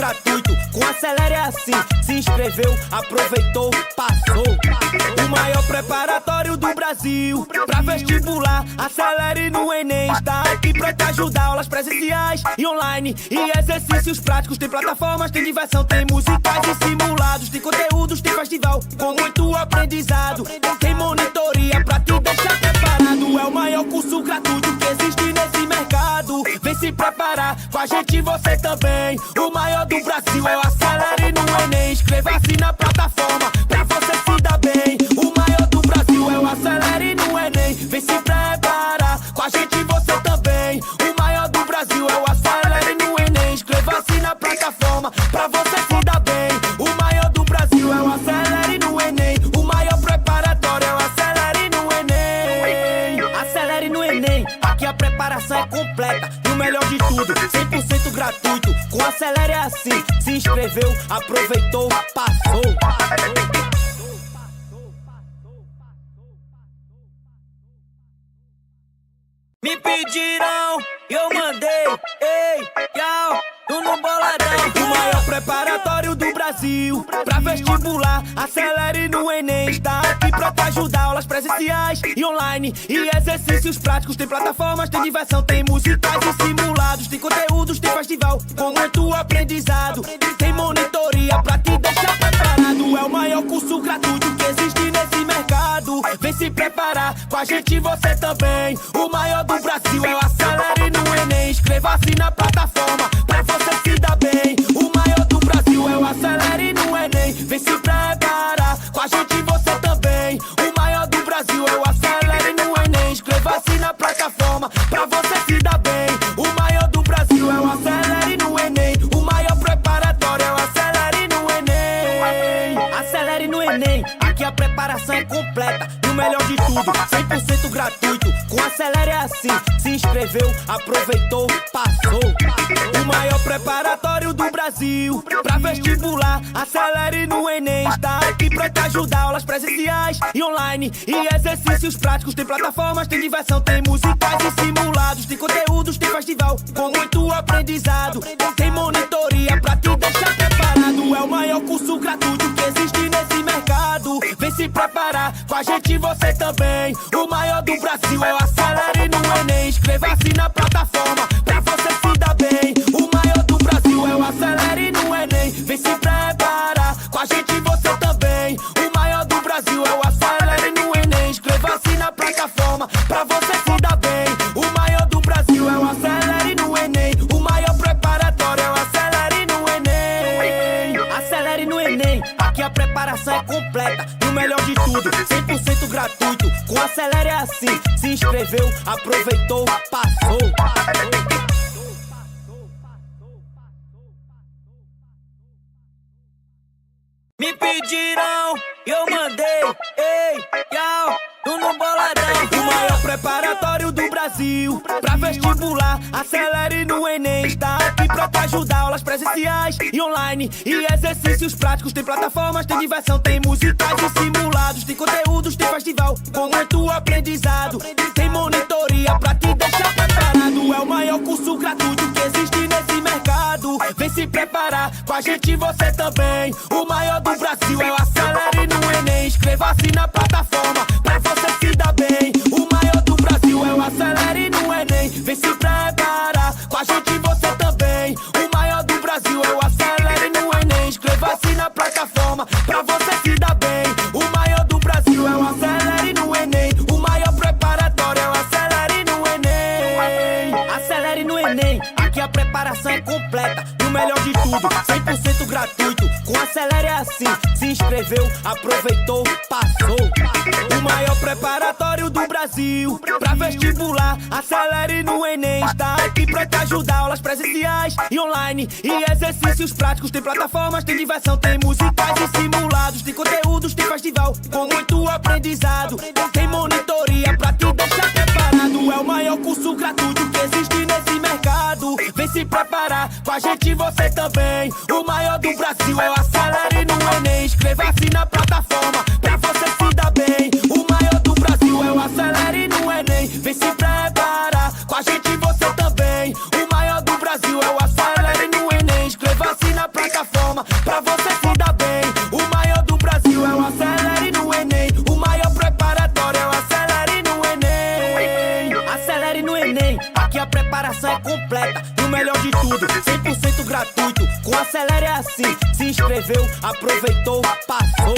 gratuito, com Acelere é assim. Se inscreveu, aproveitou, passou. O maior preparatório do Brasil pra vestibular, Acelere no Enem. Está aqui pra te ajudar. Aulas presenciais e online e exercícios práticos. Tem plataformas, tem diversão, tem musicais e simulados. Tem conteúdos, tem festival com muito aprendizado. Tem monitoria pra te deixar preparado. É o maior curso gratuito que existe nesse mercado. Vem se preparar, com a gente você também. O maior do Brasil é o Acelere no Enem. Inscreva-se na plataforma pra você se dar bem. O maior do Brasil é o Acelere no Enem. Vem se preparar, com a gente você também. O maior do Brasil é o Acelere no Enem. Inscreva-se na plataforma pra você se dar bem. O maior do Brasil é o Acelere no Enem. O maior preparatório é o Acelere no Enem. Acelere no Enem, aqui a preparação é completa. E o melhor de tudo, 100% gratuito. Com Acelere é assim. Se inscreveu, aproveitou, passou. Me pediram e eu mandei, ei, tchau, tu no boladão. O maior preparatório do Brasil pra vestibular, Acelere no Enem. Está aqui pra te ajudar. Aulas presenciais e online e exercícios práticos. Tem plataformas, tem diversão, tem musicais e simulados. Tem conteúdos, tem festival com muito aprendizado. Tem monitoria pra te deixar preparado. É o maior curso gratuito que existe nesse mercado. Vem se preparar, com a gente você também. O maior do Brasil é o Acelere no Enem. Inscreva-se na plataforma pra você se dar bem. O maior do Brasil é o Acelere no Enem. Vem se preparar, com a gente você também. O maior do Brasil é o Acelere no Enem. Inscreva-se na plataforma pra você se dar bem. O maior do Brasil é o Acelere no Enem. O maior preparatório é o Acelere no Enem. Acelere no Enem, aqui a preparação é completa. E o melhor de tudo, 100% gratuito. Com Acelere é assim. Se inscreveu, aproveitou, passou. O maior preparatório do Brasil pra vestibular, Acelere no Enem. Está aqui pra te ajudar. Aulas presenciais e online e exercícios práticos. Tem plataformas, tem diversão, tem musicais e simulados. Tem conteúdos, tem festival com muito aprendizado. Tem monitoria pra te deixar preparado. É o maior curso gratuito que existe nesse mercado. Vem se preparar, com a gente você também. O maior do Brasil é o Acelere no Enem. Inscreva-se na plataforma pra você se dar bem. O maior do Brasil é o Acelere no Enem. Vem se preparar, com a gente você também. O maior do Brasil é o Acelere no Enem. Inscreva-se na plataforma pra você se dar bem. O maior do Brasil é o Acelere no Enem. O maior preparatório é o Acelere no Enem. Acelere no Enem, aqui a preparação é completa. E o melhor de tudo, 100% gratuito. Com Acelere é assim. Se inscreveu, aproveitou, passou. Me pediram e eu mandei, ei, tchau, tu no boladão. O maior preparatório do Brasil pra vestibular, Acelere no Enem. Está aqui pra te ajudar. Aulas presenciais e online e exercícios práticos. Tem plataformas, tem diversão, tem musicais e simulados. Tem conteúdos, tem festival com muito aprendizado. Tem monitoria pra te deixar preparado. É o maior curso gratuito que existe nesse mercado. Vem se preparar, com a gente você também. O maior do Brasil é o Acelere no Enem. Inscreva-se na plataforma pra você se dar bem. O maior do Brasil é o Acelere no Enem. Vem se preparar, com a gente você também. O maior do Brasil é o Acelere no Enem. Inscreva-se na plataforma pra você se dar bem. O maior do Brasil é o Acelere no Enem. O maior preparatório é o Acelere no Enem. Acelere no Enem, aqui a preparação é completa. E o melhor de tudo, 100% gratuito. Com Acelere é assim. Se inscreveu, aproveitou, passou. O maior preparatório do Brasil pra vestibular, Acelere no Enem. Está aqui pra te ajudar. Aulas presenciais e online e exercícios práticos. Tem plataformas, tem diversão, tem musicais e simulados. Tem conteúdos, tem festival com muito aprendizado. Tem monitoria pra te deixar preparado. É o maior curso gratuito que existe nesse mercado. Vem se preparar, com a gente você também. O maior do Brasil é o Acelere no Enem. Inscreva-se na plataforma pra você se dar bem. O maior do Brasil é o Acelere no Enem. Vem se preparar, com a gente você também. O maior do Brasil é o Acelere no Enem. Inscreva-se na plataforma. O Acelera é assim, se inscreveu, aproveitou, passou.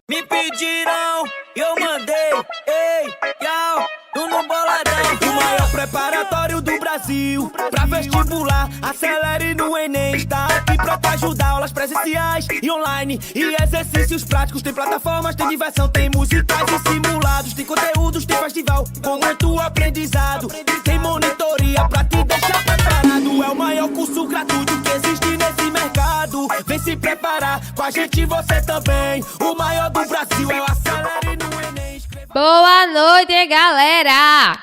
Me pediram, eu mandei, ei, yau, no boladão. O maior preparatório do Brasil pra vestibular, acelere no Enem. Está aqui pra te ajudar, aulas presenciais e online e exercícios práticos. Tem plataformas, tem diversão, tem musicais e simulados. Tem conteúdos, tem festival com muito aprendizado. Tem monitoria pra te deixar preparado. É o maior curso gratuito que existe nesse mercado. Vem se preparar, com a gente você também. O maior do Brasil é o Acelere no Enem. Boa noite, galera!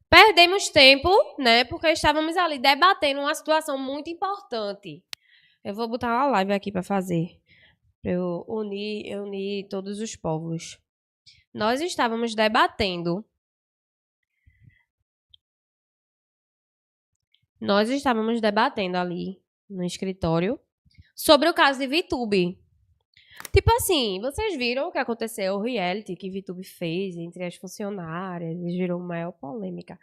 Perdemos tempo, né? Porque estávamos ali debatendo uma situação muito importante. Eu vou botar uma live aqui para fazer. Para eu unir todos os povos. Nós estávamos debatendo. Ali no escritório sobre o caso de VTube. Tipo assim, vocês viram o que aconteceu, o reality que VTube fez entre as funcionárias, e gerou maior polêmica.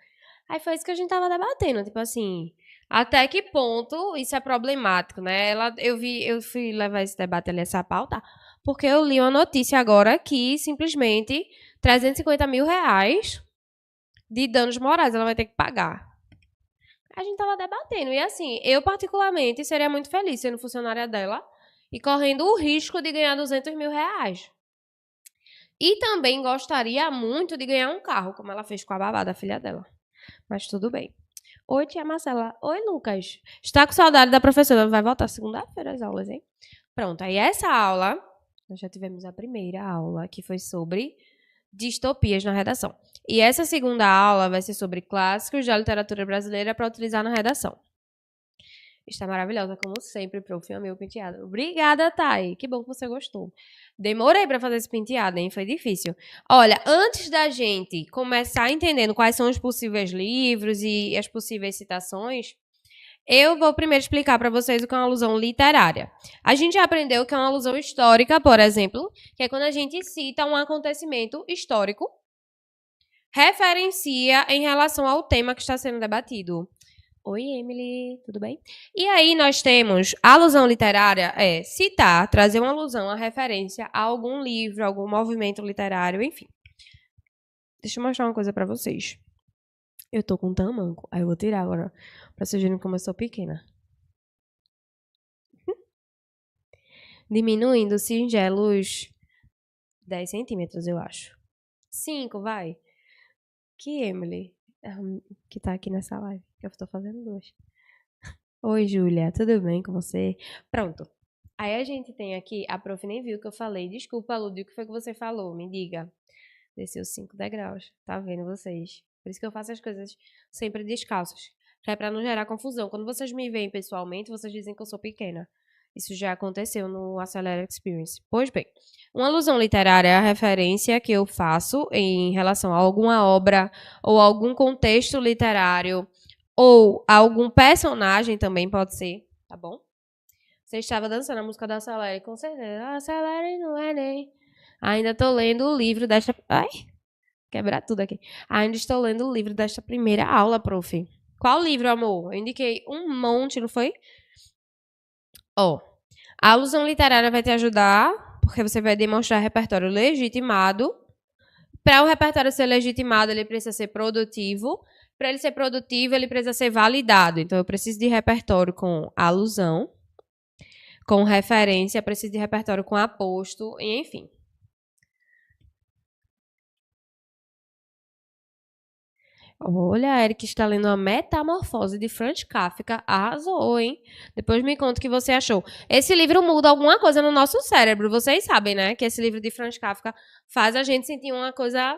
Aí foi isso que a gente tava debatendo, tipo assim, até que ponto isso é problemático, né? Eu fui levar esse debate ali, essa pauta, porque eu li uma notícia agora que simplesmente 350 mil reais de danos morais ela vai ter que pagar. A gente tava debatendo, e assim, eu particularmente seria muito feliz sendo funcionária dela, e correndo o risco de ganhar 200 mil reais. E também gostaria muito de ganhar um carro, como ela fez com a babá da filha dela. Mas tudo bem. Oi, tia Marcela. Oi, Lucas. Está com saudade da professora? Vai voltar segunda-feira as aulas, hein? Pronto, aí essa aula, nós já tivemos a primeira aula, que foi sobre distopias na redação. E essa segunda aula vai ser sobre clássicos da literatura brasileira para utilizar na redação. Está maravilhosa, como sempre, prof. Amei o penteado. Obrigada, Thay. Que bom que você gostou. Demorei para fazer esse penteado, hein? Foi difícil. Olha, antes da gente começar entendendo quais são os possíveis livros e as possíveis citações, eu vou primeiro explicar para vocês o que é uma alusão literária. A gente já aprendeu que é uma alusão histórica, por exemplo, que é quando a gente cita um acontecimento histórico, referencia em relação ao tema que está sendo debatido. Oi, Emily, tudo bem? E aí nós temos a alusão literária é citar, trazer uma alusão, uma referência a algum livro, algum movimento literário, enfim. Deixa eu mostrar uma coisa pra vocês. Eu tô com um tamanco, aí eu vou tirar agora, pra vocês verem como eu sou pequena. Diminuindo singelos 10 centímetros, eu acho. 5, vai. Que Emily, que tá aqui nessa live. Eu estou fazendo 2. Oi, Júlia, tudo bem com você? Pronto. Aí a gente tem aqui, a prof nem viu o que eu falei. Desculpa, Lúdio, o que foi que você falou? Me diga. Desceu 5 degraus. Tá vendo vocês? Por isso que eu faço as coisas sempre descalças. Que é pra não gerar confusão. Quando vocês me veem pessoalmente, vocês dizem que eu sou pequena. Isso já aconteceu no Acelera Experience. Pois bem, uma alusão literária é a referência que eu faço em relação a alguma obra ou algum contexto literário ou algum personagem também pode ser, tá bom? Você estava dançando a música da Acelere, com certeza. Acelere no Enem. Ainda estou lendo o livro desta... Ai, quebrar tudo aqui. Ainda estou lendo o livro desta primeira aula, prof. Qual livro, amor? Eu indiquei um monte, não foi? Ó, a alusão literária vai te ajudar, porque você vai demonstrar repertório legitimado. Para o repertório ser legitimado, ele precisa ser produtivo. Para ele ser produtivo, ele precisa ser validado. Então, eu preciso de repertório com alusão, com referência, preciso de repertório com aposto, e enfim. Olha, a Eric está lendo a Metamorfose de Franz Kafka. Arrasou, hein? Depois me conta o que você achou. Esse livro muda alguma coisa no nosso cérebro. Vocês sabem, né? Que esse livro de Franz Kafka faz a gente sentir uma coisa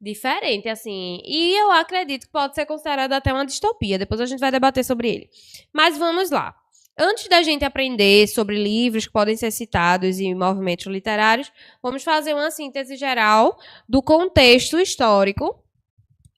diferente, assim. E eu acredito que pode ser considerado até uma distopia. Depois a gente vai debater sobre ele. Mas vamos lá. Antes da gente aprender sobre livros que podem ser citados e movimentos literários, vamos fazer uma síntese geral do contexto histórico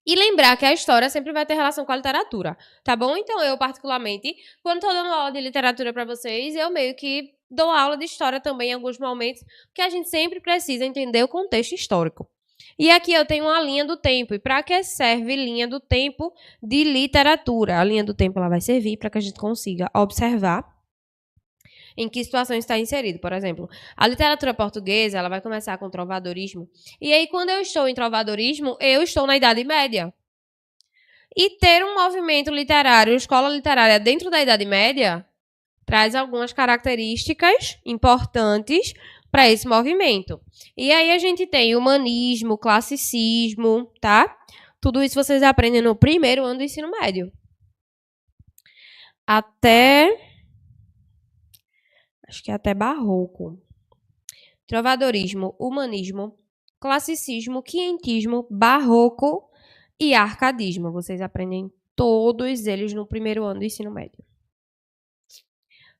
e lembrar que a história sempre vai ter relação com a literatura, tá bom? Então, eu, particularmente, quando estou dando aula de literatura para vocês, eu meio que dou aula de história também em alguns momentos, porque a gente sempre precisa entender o contexto histórico. E aqui eu tenho uma linha do tempo. E para que serve linha do tempo de literatura? A linha do tempo ela vai servir para que a gente consiga observar em que situação está inserido. Por exemplo, a literatura portuguesa ela vai começar com trovadorismo. E aí, quando eu estou em trovadorismo, eu estou na Idade Média. E ter um movimento literário, escola literária dentro da Idade Média, traz algumas características importantes para esse movimento. E aí a gente tem humanismo, classicismo, tá? Tudo isso vocês aprendem no primeiro ano do ensino médio. Acho que até barroco. Trovadorismo, humanismo, classicismo, quinhentismo, barroco e arcadismo. Vocês aprendem todos eles no primeiro ano do ensino médio.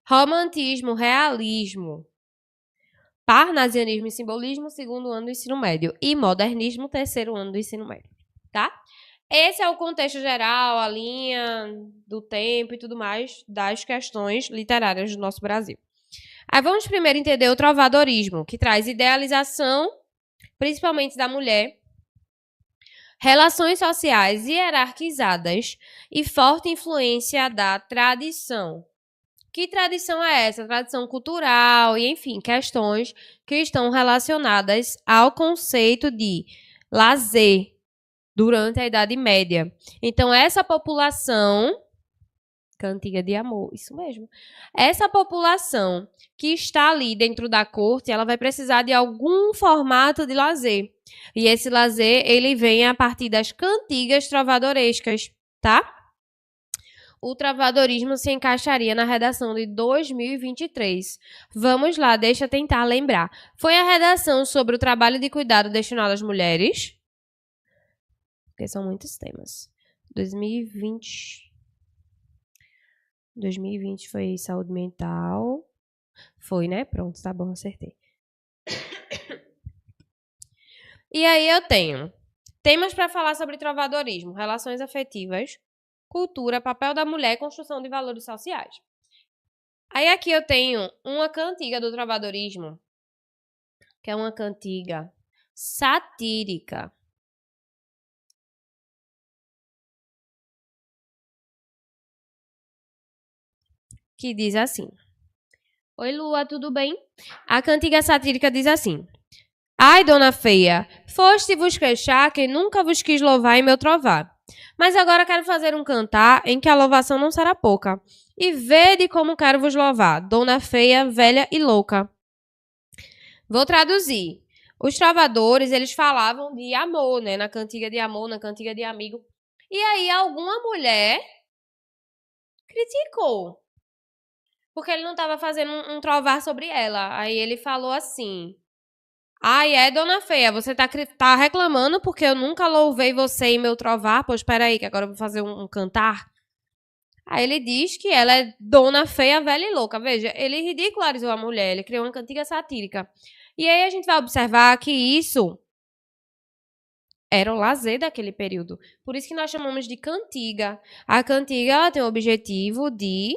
Romantismo, realismo, parnasianismo e simbolismo, segundo ano do ensino médio. E modernismo, terceiro ano do ensino médio. Tá? Esse é o contexto geral, a linha do tempo e tudo mais das questões literárias do nosso Brasil. Aí vamos primeiro entender o trovadorismo, que traz idealização, principalmente da mulher, relações sociais hierarquizadas e forte influência da tradição. Que tradição é essa? Tradição cultural e, enfim, questões que estão relacionadas ao conceito de lazer durante a Idade Média. Então, essa população... Cantiga de amor, isso mesmo. Essa população que está ali dentro da corte, ela vai precisar de algum formato de lazer. E esse lazer, ele vem a partir das cantigas trovadorescas, tá? O trovadorismo se encaixaria na redação de 2023. Vamos lá, deixa eu tentar lembrar. Foi a redação sobre o trabalho de cuidado destinado às mulheres? Porque são muitos temas. 2020 foi saúde mental. Foi, né? Pronto, tá bom, acertei. E aí eu tenho temas para falar sobre trovadorismo, relações afetivas, cultura, papel da mulher, construção de valores sociais. Aí aqui eu tenho uma cantiga do trovadorismo, que é uma cantiga satírica. Que diz assim: Oi, Lua, tudo bem? A cantiga satírica diz assim: Ai, dona feia, foste vos queixar que nunca vos quis louvar em meu trovar. Mas agora quero fazer um cantar em que a louvação não será pouca. E vede como quero vos louvar, dona feia, velha e louca. Vou traduzir. Os trovadores, eles falavam de amor, né? Na cantiga de amor, na cantiga de amigo. E aí alguma mulher criticou. Porque ele não estava fazendo um trovar sobre ela. Aí ele falou assim: Ai, dona feia, você tá reclamando porque eu nunca louvei você em meu trovar? Pois espera aí, que agora eu vou fazer um cantar. Aí ele diz que ela é dona feia, velha e louca. Veja, ele ridicularizou a mulher, ele criou uma cantiga satírica. E aí a gente vai observar que isso era o lazer daquele período. Por isso que nós chamamos de cantiga. A cantiga ela tem o objetivo de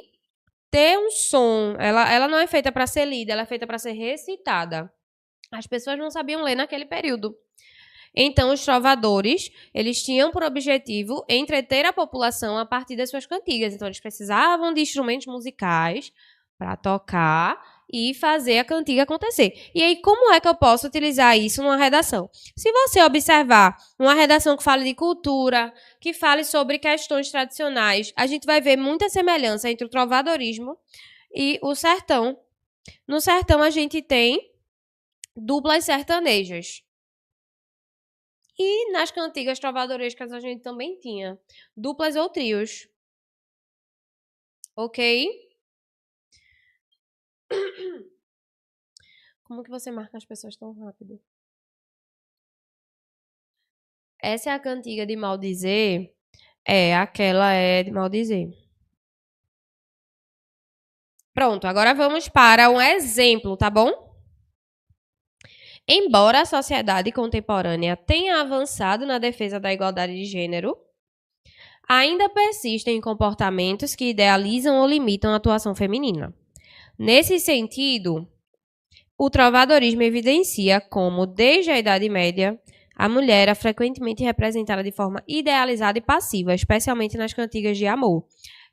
ter um som. Ela não é feita para ser lida, ela é feita para ser recitada. As pessoas não sabiam ler naquele período. Então, os trovadores, eles tinham por objetivo entreter a população a partir das suas cantigas. Então, eles precisavam de instrumentos musicais para tocar e fazer a cantiga acontecer. E aí, como é que eu posso utilizar isso numa redação? Se você observar uma redação que fale de cultura, que fale sobre questões tradicionais, a gente vai ver muita semelhança entre o trovadorismo e o sertão. No sertão, a gente tem duplas sertanejas. E nas cantigas trovadorescas, a gente também tinha duplas ou trios. Ok? Como que você marca as pessoas tão rápido? Essa é a cantiga de maldizer. Aquela é de maldizer. Pronto, agora vamos para um exemplo, tá bom? Embora a sociedade contemporânea tenha avançado na defesa da igualdade de gênero, ainda persistem comportamentos que idealizam ou limitam a atuação feminina. Nesse sentido, o trovadorismo evidencia como, desde a Idade Média, a mulher era frequentemente representada de forma idealizada e passiva, especialmente nas cantigas de amor.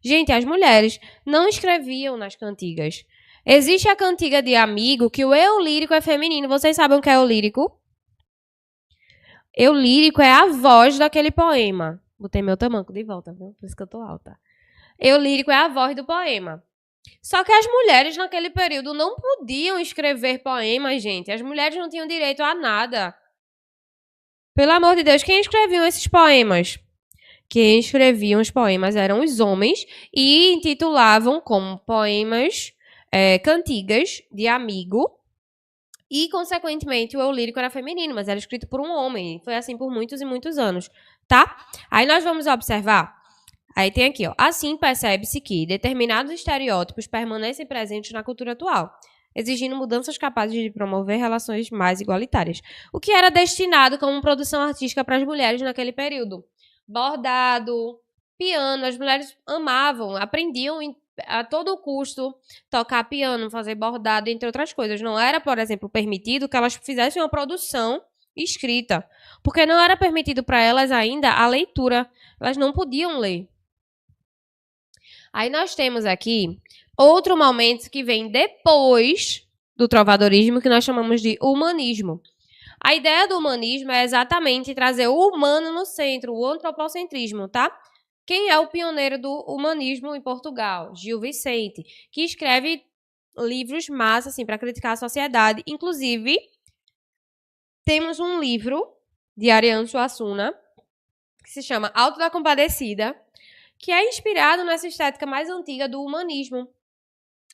Gente, as mulheres não escreviam nas cantigas. Existe a cantiga de amigo, que o eu lírico é feminino. Vocês sabem o que é o lírico? Eu lírico é a voz daquele poema. Botei meu tamanco de volta, viu? Por isso que eu tô alta. Eu lírico é a voz do poema. Só que as mulheres naquele período não podiam escrever poemas, gente. As mulheres não tinham direito a nada. Pelo amor de Deus, quem escreviam esses poemas? Quem escreviam os poemas eram os homens e intitulavam como poemas, cantigas de amigo. E, consequentemente, o eu lírico era feminino, mas era escrito por um homem. Foi assim por muitos e muitos anos, tá? Aí nós vamos observar. Aí tem aqui, ó. Assim percebe-se que determinados estereótipos permanecem presentes na cultura atual, exigindo mudanças capazes de promover relações mais igualitárias. O que era destinado como produção artística para as mulheres naquele período? Bordado, piano. As mulheres amavam, aprendiam a todo custo tocar piano, fazer bordado, entre outras coisas. Não era, por exemplo, permitido que elas fizessem uma produção escrita, porque não era permitido para elas ainda a leitura. Elas não podiam ler. Aí nós temos aqui outro momento que vem depois do trovadorismo, que nós chamamos de humanismo. A ideia do humanismo é exatamente trazer o humano no centro, o antropocentrismo, tá? Quem é o pioneiro do humanismo em Portugal? Gil Vicente, que escreve livros massa, assim, para criticar a sociedade. Inclusive, temos um livro de Ariano Suassuna, que se chama Alto da Compadecida, que é inspirado nessa estética mais antiga do humanismo.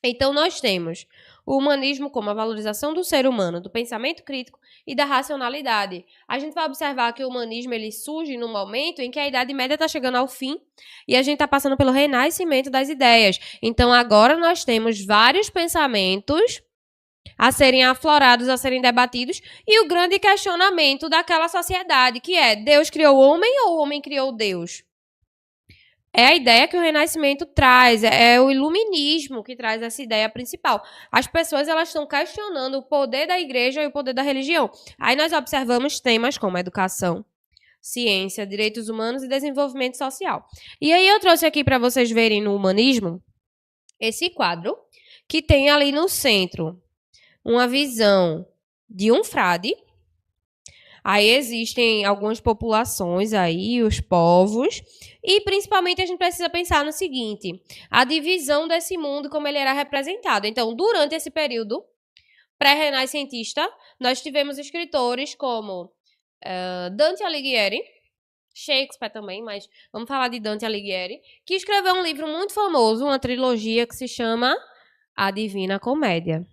Então, nós temos o humanismo como a valorização do ser humano, do pensamento crítico e da racionalidade. A gente vai observar que o humanismo ele surge no momento em que a Idade Média está chegando ao fim e a gente está passando pelo renascimento das ideias. Então, agora nós temos vários pensamentos a serem aflorados, a serem debatidos, e o grande questionamento daquela sociedade, que é: Deus criou o homem ou o homem criou Deus? É a ideia que o Renascimento traz, é o iluminismo que traz essa ideia principal. As pessoas elas estão questionando o poder da igreja e o poder da religião. Aí nós observamos temas como educação, ciência, direitos humanos e desenvolvimento social. E aí eu trouxe aqui para vocês verem no humanismo esse quadro, que tem ali no centro uma visão de um frade. Aí existem algumas populações aí, os povos, e principalmente a gente precisa pensar no seguinte: a divisão desse mundo, como ele era representado. Então, durante esse período pré-renascentista, nós tivemos escritores como Dante Alighieri, Shakespeare também, mas vamos falar de Dante Alighieri, que escreveu um livro muito famoso, uma trilogia que se chama A Divina Comédia.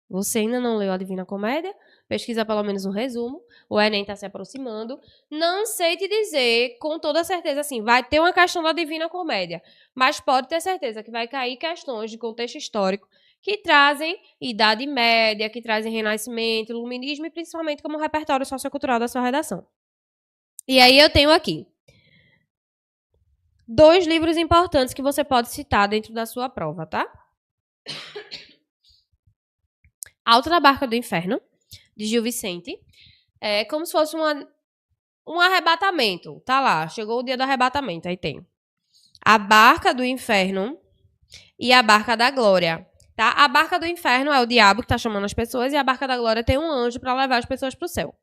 Você ainda não leu A Divina Comédia? Pesquisa pelo menos um resumo. O Enem está se aproximando. Não sei te dizer com toda certeza, assim, vai ter uma questão da Divina Comédia, mas pode ter certeza que vai cair questões de contexto histórico que trazem Idade Média, que trazem Renascimento, Iluminismo e principalmente como repertório sociocultural da sua redação. E aí eu tenho aqui 2 livros importantes que você pode citar dentro da sua prova, tá? Alto da Barca do Inferno, de Gil Vicente. É como se fosse um arrebatamento. Tá lá, chegou o dia do arrebatamento. Aí tem a Barca do Inferno e a Barca da Glória. Tá? A Barca do Inferno é o diabo que está chamando as pessoas e a Barca da Glória tem um anjo para levar as pessoas para o céu.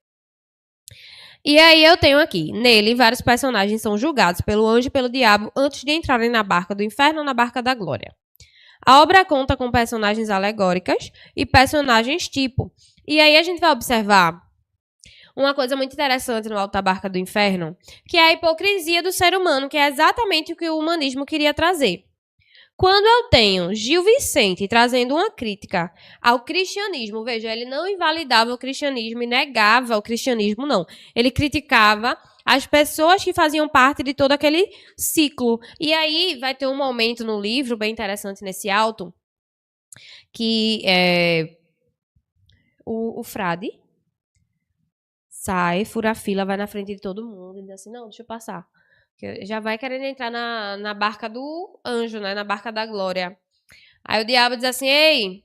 E aí eu tenho aqui, nele, vários personagens são julgados pelo anjo e pelo diabo antes de entrarem na Barca do Inferno ou na Barca da Glória. A obra conta com personagens alegóricas e personagens tipo. E aí a gente vai observar uma coisa muito interessante no Alto da Barca do Inferno, que é a hipocrisia do ser humano, que é exatamente o que o humanismo queria trazer. Quando eu tenho Gil Vicente trazendo uma crítica ao cristianismo, veja, ele não invalidava o cristianismo e negava o cristianismo, não. Ele criticava as pessoas que faziam parte de todo aquele ciclo. E aí vai ter um momento no livro bem interessante nesse alto, que o frade sai, fura a fila, vai na frente de todo mundo e diz assim: não, deixa eu passar. Já vai querendo entrar na barca do anjo, né? Na barca da glória. Aí o diabo diz assim: ei,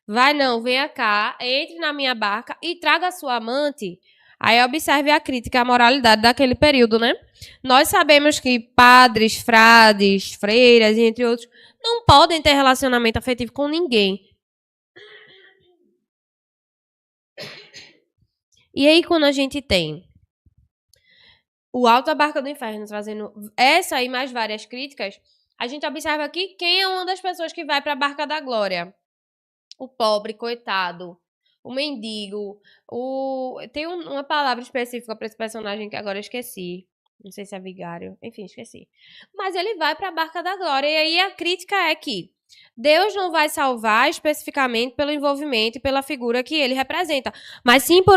vai não, venha cá, entre na minha barca e traga a sua amante. Aí observe a crítica à moralidade daquele período, né? Nós sabemos que padres, frades, freiras e entre outros não podem ter relacionamento afetivo com ninguém. E aí quando a gente tem o Alto da Barca do Inferno trazendo essa e mais várias críticas, a gente observa aqui quem é uma das pessoas que vai para a Barca da Glória. O pobre, coitado, o mendigo, tem uma palavra específica para esse personagem que agora eu esqueci. Não sei se é vigário. Enfim, esqueci. Mas ele vai para a Barca da Glória. E aí a crítica é que Deus não vai salvar especificamente pelo envolvimento e pela figura que ele representa, mas sim por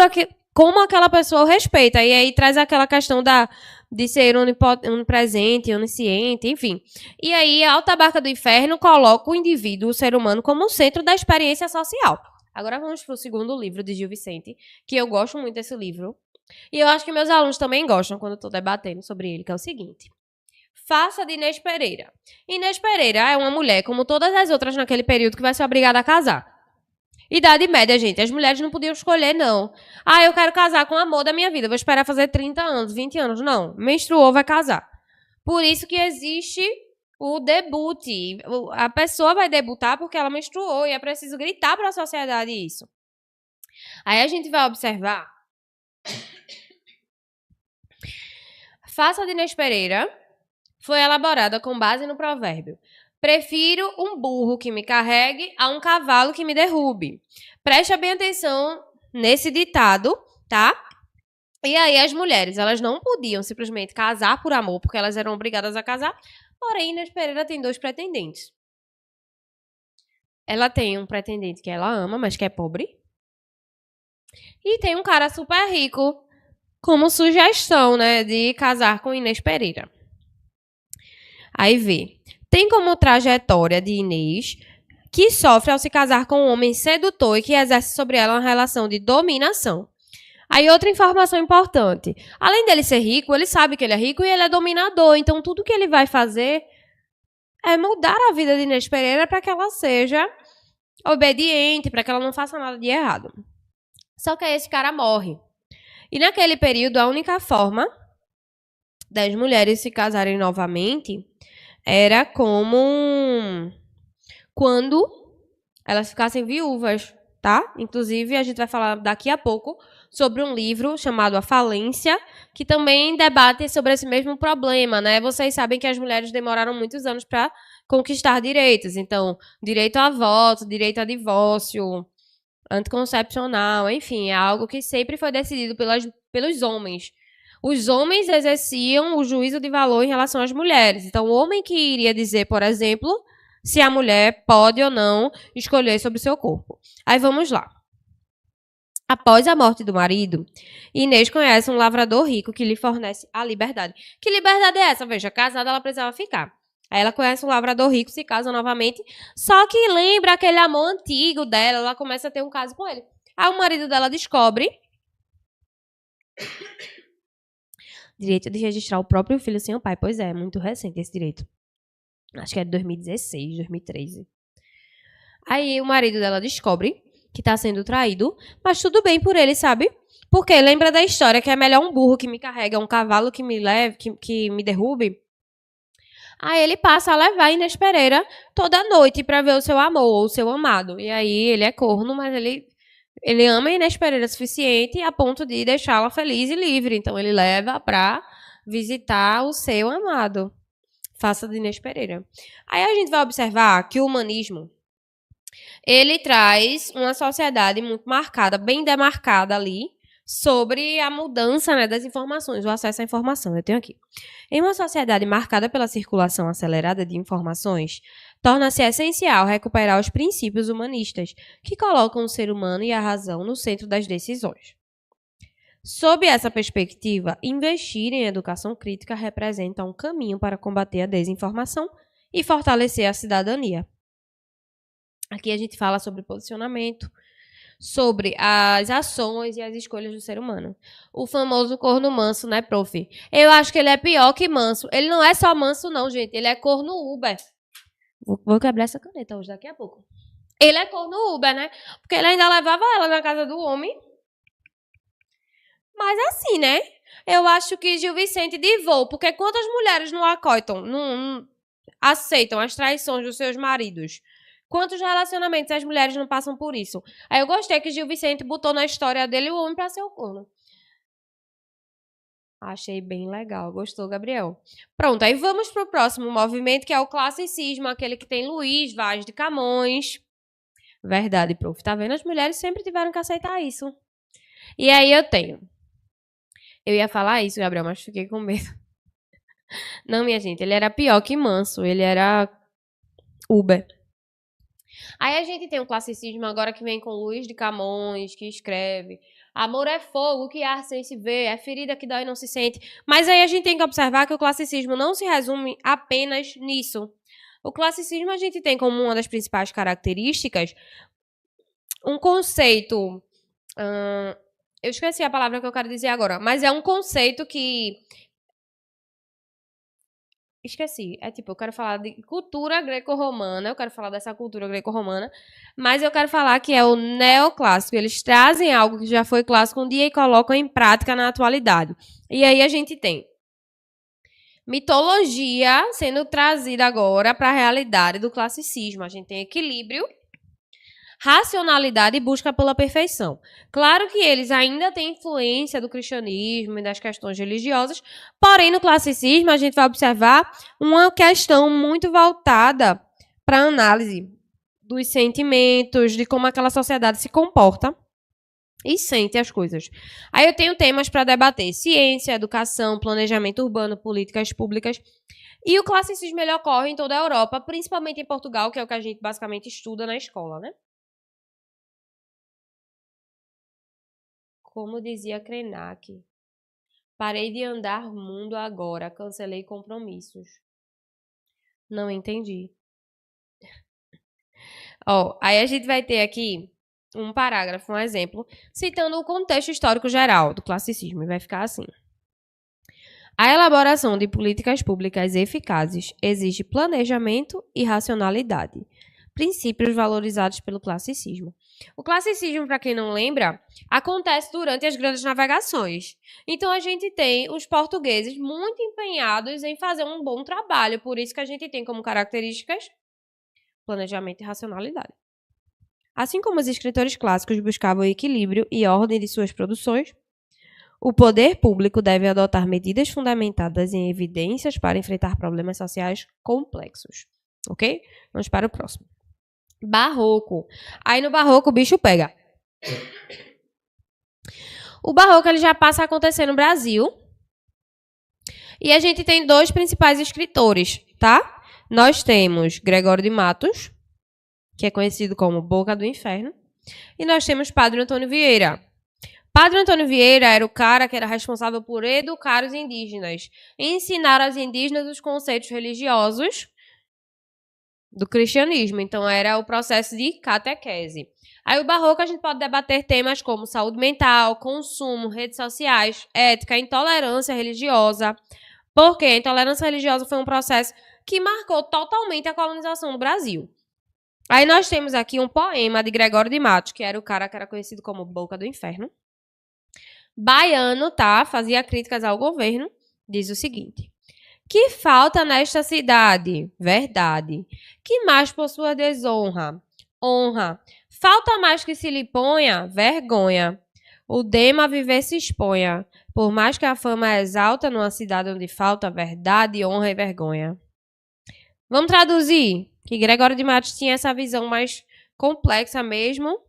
como aquela pessoa o respeita. E aí traz aquela questão de ser onipresente, onisciente, enfim. E aí a Alta Barca do Inferno coloca o indivíduo, o ser humano, como o centro da experiência social. Agora vamos para o segundo livro de Gil Vicente, que eu gosto muito desse livro. E eu acho que meus alunos também gostam quando eu estou debatendo sobre ele, que é o seguinte. Faça de Inês Pereira. Inês Pereira é uma mulher, como todas as outras naquele período, que vai ser obrigada a casar. Idade média, gente. As mulheres não podiam escolher, não. Ah, eu quero casar com o amor da minha vida. Vou esperar fazer 30 anos, 20 anos. Não. Menstruou, vai casar. Por isso que existe o debut. A pessoa vai debutar porque ela menstruou e é preciso gritar para a sociedade isso. Aí a gente vai observar. Faça de Inês Pereira foi elaborada com base no provérbio: prefiro um burro que me carregue a um cavalo que me derrube. Preste bem atenção nesse ditado, tá? E aí as mulheres, elas não podiam simplesmente casar por amor, porque elas eram obrigadas a casar. Porém, Inês Pereira tem 2 pretendentes. Ela tem um pretendente que ela ama, mas que é pobre. E tem um cara super rico, como sugestão, né, de casar com Inês Pereira. Aí vê. Tem como trajetória de Inês que sofre ao se casar com um homem sedutor e que exerce sobre ela uma relação de dominação. Aí outra informação importante. Além dele ser rico, ele sabe que ele é rico e ele é dominador. Então tudo que ele vai fazer é mudar a vida de Inês Pereira para que ela seja obediente, para que ela não faça nada de errado. Só que aí esse cara morre. E naquele período, a única forma das mulheres se casarem novamente era como quando elas ficassem viúvas, tá? Inclusive, a gente vai falar daqui a pouco sobre um livro chamado A Falência, que também debate sobre esse mesmo problema, né? Vocês sabem que as mulheres demoraram muitos anos para conquistar direitos. Então, direito a voto, direito a divórcio, anticoncepcional, enfim, é algo que sempre foi decidido pelos homens. Os homens exerciam o juízo de valor em relação às mulheres. Então, o homem que iria dizer, por exemplo, se a mulher pode ou não escolher sobre o seu corpo. Aí vamos lá. Após a morte do marido, Inês conhece um lavrador rico que lhe fornece a liberdade. Que liberdade é essa? Veja, casada ela precisava ficar. Aí ela conhece um lavrador rico, se casa novamente, só que lembra aquele amor antigo dela, ela começa a ter um caso com ele. Aí o marido dela descobre direito de registrar o próprio filho sem o pai. Pois é, muito recente esse direito. Acho que é de 2016, 2013. Aí o marido dela descobre que tá sendo traído, mas tudo bem por ele, sabe? Porque lembra da história que é melhor um burro que me carrega, um cavalo que me leve, que me derrube. Aí ele passa a levar Inês Pereira toda noite pra ver o seu amor, o seu amado. E aí ele é corno, mas ele ama Inês Pereira o suficiente a ponto de deixá-la feliz e livre. Então ele leva pra visitar o seu amado. Faça de Inês Pereira. Aí a gente vai observar que o humanismo ele traz uma sociedade muito marcada, bem demarcada ali, sobre a mudança, né, das informações, o acesso à informação. Eu tenho aqui. Em uma sociedade marcada pela circulação acelerada de informações, torna-se essencial recuperar os princípios humanistas, que colocam o ser humano e a razão no centro das decisões. Sob essa perspectiva, investir em educação crítica representa um caminho para combater a desinformação e fortalecer a cidadania. Aqui a gente fala sobre posicionamento, sobre as ações e as escolhas do ser humano. O famoso corno manso, né, prof? Eu acho que ele é pior que manso. Ele não é só manso, não, gente. Ele é corno Uber. Vou quebrar essa caneta hoje, daqui a pouco. Ele é corno Uber, né? Porque ele ainda levava ela na casa do homem. Mas assim, né? Eu acho que Gil Vicente divou, porque quantas mulheres não acoitam, não aceitam as traições dos seus maridos? Quantos relacionamentos as mulheres não passam por isso? Aí eu gostei que Gil Vicente botou na história dele o homem pra ser o corno. Achei bem legal. Gostou, Gabriel? Pronto, aí vamos pro próximo movimento, que é o classicismo, aquele que tem Luiz Vaz de Camões. Verdade, prof. Tá vendo? As mulheres sempre tiveram que aceitar isso. E aí eu tenho. Eu ia falar isso, Gabriel, mas fiquei com medo. Não, minha gente, ele era pior que Manso. Ele era Uber. Aí a gente tem um classicismo agora que vem com Luiz de Camões, que escreve: amor é fogo que arde sem se ver, é ferida que dói e não se sente. Mas aí a gente tem que observar que o classicismo não se resume apenas nisso. O classicismo a gente tem como uma das principais características um conceito... eu esqueci a palavra que eu quero dizer agora, mas é um conceito que... Esqueci. É tipo, eu quero falar de cultura greco-romana, eu quero falar dessa cultura greco-romana, mas eu quero falar que é o neoclássico. Eles trazem algo que já foi clássico um dia e colocam em prática na atualidade. E aí a gente tem mitologia sendo trazida agora para a realidade do classicismo. A gente tem equilíbrio, racionalidade e busca pela perfeição. Claro que eles ainda têm influência do cristianismo e das questões religiosas, porém no classicismo a gente vai observar uma questão muito voltada para a análise dos sentimentos, de como aquela sociedade se comporta e sente as coisas. Aí eu tenho temas para debater: ciência, educação, planejamento urbano, políticas públicas. E o classicismo ele ocorre em toda a Europa, principalmente em Portugal, que é o que a gente basicamente estuda na escola, né? Como dizia Krenak, parei de andar mundo agora, cancelei compromissos. Não entendi. Aí a gente vai ter aqui um parágrafo, um exemplo, citando o contexto histórico geral do classicismo, e vai ficar assim: a elaboração de políticas públicas eficazes exige planejamento e racionalidade, princípios valorizados pelo classicismo. O classicismo, para quem não lembra, acontece durante as grandes navegações. Então a gente tem os portugueses muito empenhados em fazer um bom trabalho, por isso que a gente tem como características planejamento e racionalidade. Assim como os escritores clássicos buscavam equilíbrio e ordem de suas produções, o poder público deve adotar medidas fundamentadas em evidências para enfrentar problemas sociais complexos. Ok? Vamos para o próximo. Barroco. Aí no barroco o bicho pega. O barroco ele já passa a acontecer no Brasil. E a gente tem dois principais escritores, tá? Nós temos Gregório de Matos, que é conhecido como Boca do Inferno. E nós temos Padre Antônio Vieira. Padre Antônio Vieira era o cara que era responsável por educar os indígenas, ensinar aos indígenas os conceitos religiosos do cristianismo. Então, era o processo de catequese. Aí, o barroco, a gente pode debater temas como saúde mental, consumo, redes sociais, ética, intolerância religiosa, porque a intolerância religiosa foi um processo que marcou totalmente a colonização do Brasil. Aí, nós temos aqui um poema de Gregório de Matos, que era o cara que era conhecido como Boca do Inferno. Baiano, tá? Fazia críticas ao governo. Diz o seguinte: que falta nesta cidade? Verdade. Que mais por sua desonra? Honra. Falta mais que se lhe ponha? Vergonha. O dema a viver se exponha. Por mais que a fama exalta numa cidade onde falta verdade, honra e vergonha. Vamos traduzir? Que Gregório de Matos tinha essa visão mais complexa mesmo.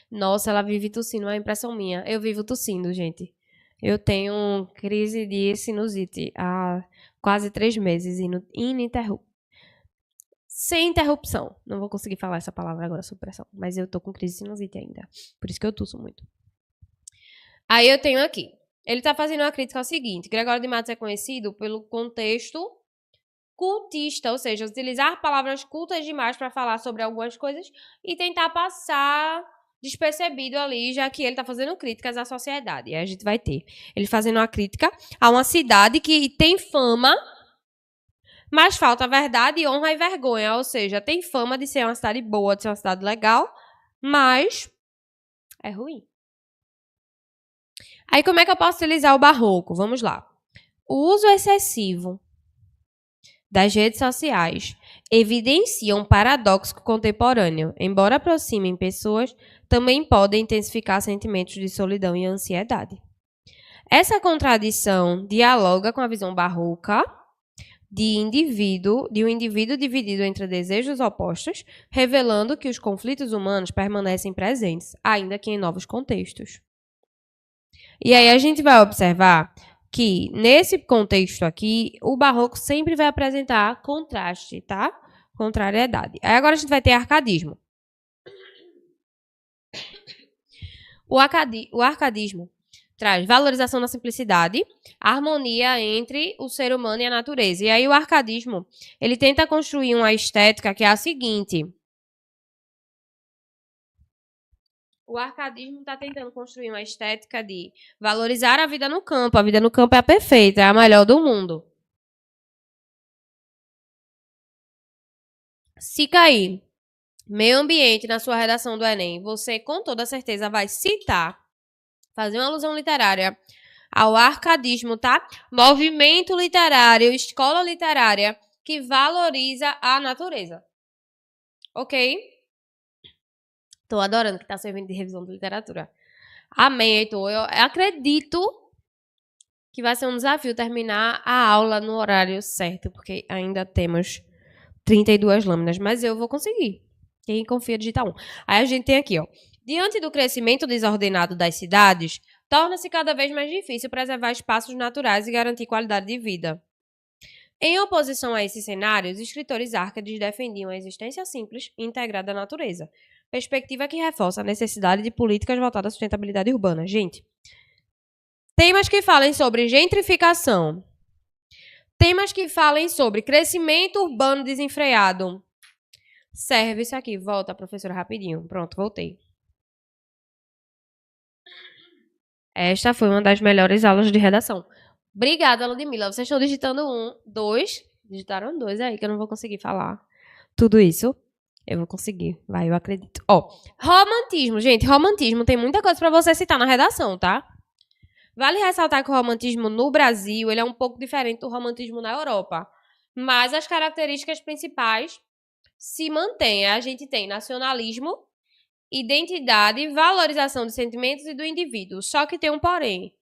Nossa, ela vive tossindo, é uma impressão minha. Eu vivo tossindo, gente. Eu tenho crise de sinusite há quase 3 meses, sem interrupção. Não vou conseguir falar essa palavra agora sob pressão, mas eu tô com crise de sinusite ainda. Por isso que eu tosso muito. Aí eu tenho aqui. Ele tá fazendo uma crítica ao seguinte: Gregório de Matos é conhecido pelo contexto cultista, ou seja, utilizar palavras cultas demais para falar sobre algumas coisas e tentar passar despercebido ali, já que ele está fazendo críticas à sociedade. E aí a gente vai ter ele fazendo uma crítica a uma cidade que tem fama, mas falta verdade, honra e vergonha. Ou seja, tem fama de ser uma cidade boa, de ser uma cidade legal, mas é ruim. Aí, como é que eu posso utilizar o barroco? Vamos lá. O uso excessivo das redes sociais evidencia um paradoxo contemporâneo. Embora aproximem pessoas, também podem intensificar sentimentos de solidão e ansiedade. Essa contradição dialoga com a visão barroca de um indivíduo dividido entre desejos opostos, revelando que os conflitos humanos permanecem presentes, ainda que em novos contextos. E aí a gente vai observar que, nesse contexto aqui, o barroco sempre vai apresentar contraste, tá? Contrariedade. Aí agora a gente vai ter arcadismo. O arcadismo traz valorização da simplicidade, harmonia entre o ser humano e a natureza. E aí o arcadismo, ele tenta construir uma estética que é a seguinte. O arcadismo está tentando construir uma estética de valorizar a vida no campo. A vida no campo é a perfeita, é a melhor do mundo. Se cair meio ambiente na sua redação do Enem, você com toda certeza vai citar, fazer uma alusão literária ao arcadismo, tá? Movimento literário, escola literária que valoriza a natureza. Ok? Tô adorando que tá servindo de revisão de literatura. Amém, Heitor. Eu acredito que vai ser um desafio terminar a aula no horário certo, porque ainda temos 32 lâminas, mas eu vou conseguir. Quem confia, digita 1. Aí a gente tem aqui, ó. Diante do crescimento desordenado das cidades, torna-se cada vez mais difícil preservar espaços naturais e garantir qualidade de vida. Em oposição a esses cenários, os escritores árcades defendiam a existência simples e integrada da natureza, perspectiva que reforça a necessidade de políticas voltadas à sustentabilidade urbana. Gente, temas que falem sobre gentrificação, temas que falem sobre crescimento urbano desenfreado. Serve isso aqui. Volta, professora, rapidinho. Pronto, voltei. Esta foi uma das melhores aulas de redação. Obrigada, Ludmila. Vocês estão digitando 1, 2. Digitaram 2 aí, que eu não vou conseguir falar tudo isso. Eu vou conseguir. Vai, eu acredito. Ó, romantismo. Gente, romantismo tem muita coisa pra você citar na redação, tá? Vale ressaltar que o romantismo no Brasil, ele é um pouco diferente do romantismo na Europa. Mas as características principais se mantêm. A gente tem nacionalismo, identidade, valorização de sentimentos e do indivíduo. Só que tem um porém.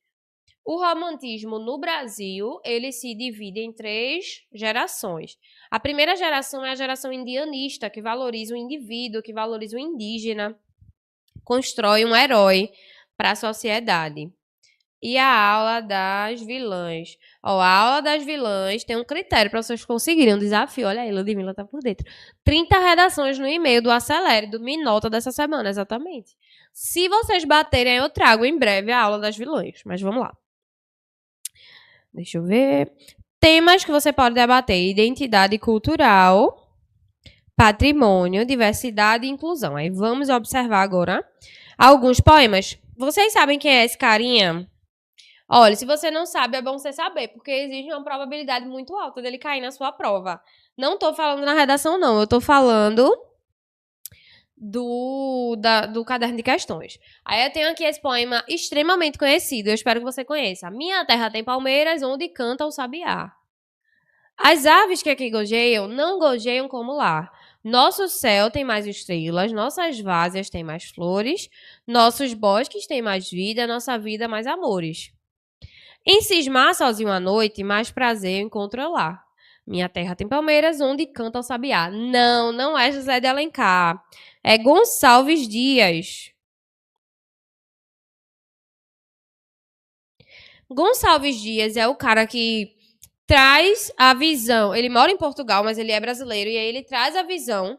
O romantismo no Brasil, ele se divide em 3 gerações. A primeira geração é a geração indianista, que valoriza o indivíduo, que valoriza o indígena, constrói um herói para a sociedade. E a aula das vilãs. Ó, a aula das vilãs tem um critério para vocês conseguirem um desafio. Olha aí, Ludmila tá por dentro. 30 redações no e-mail do Acelere, do Minota dessa semana, exatamente. Se vocês baterem, eu trago em breve a aula das vilãs. Mas vamos lá. Deixa eu ver. Temas que você pode debater: identidade cultural, patrimônio, diversidade e inclusão. Aí vamos observar agora alguns poemas. Vocês sabem quem é esse carinha? Olha, se você não sabe, é bom você saber, porque existe uma probabilidade muito alta dele cair na sua prova. Não tô falando na redação, não. Eu tô falando do caderno de questões. Aí eu tenho aqui esse poema extremamente conhecido. Eu espero que você conheça. Minha terra tem palmeiras, onde canta o sabiá. As aves que aqui gojeiam, não gojeiam como lá. Nosso céu tem mais estrelas, nossas várzeas têm mais flores, nossos bosques têm mais vida, nossa vida mais amores. Em cismar sozinho à noite, mais prazer eu encontro lá. Minha terra tem palmeiras, onde canta o sabiá. Não, não é José de Alencar. É Gonçalves Dias. Gonçalves Dias é o cara que traz a visão. Ele mora em Portugal, mas ele é brasileiro. E aí ele traz a visão